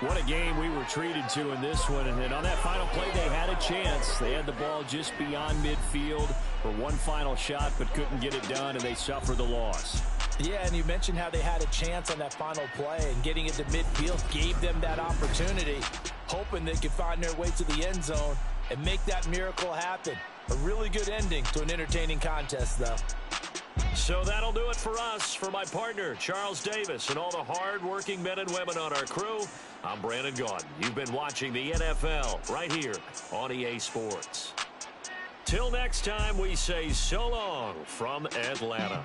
What a game we were treated to in this one. And then on that final play, they had a chance. They had the ball just beyond midfield for one final shot, but couldn't get it done, and they suffer the loss. Yeah, and you mentioned how they had a chance on that final play, and getting it to midfield gave them that opportunity, hoping they could find their way to the end zone and make that miracle happen. A really good ending to an entertaining contest, though. So that'll do it for us. For my partner, Charles Davis, and all the hard-working men and women on our crew, I'm Brandon Gaudin. You've been watching the NFL right here on EA Sports. Till next time, we say so long from Atlanta.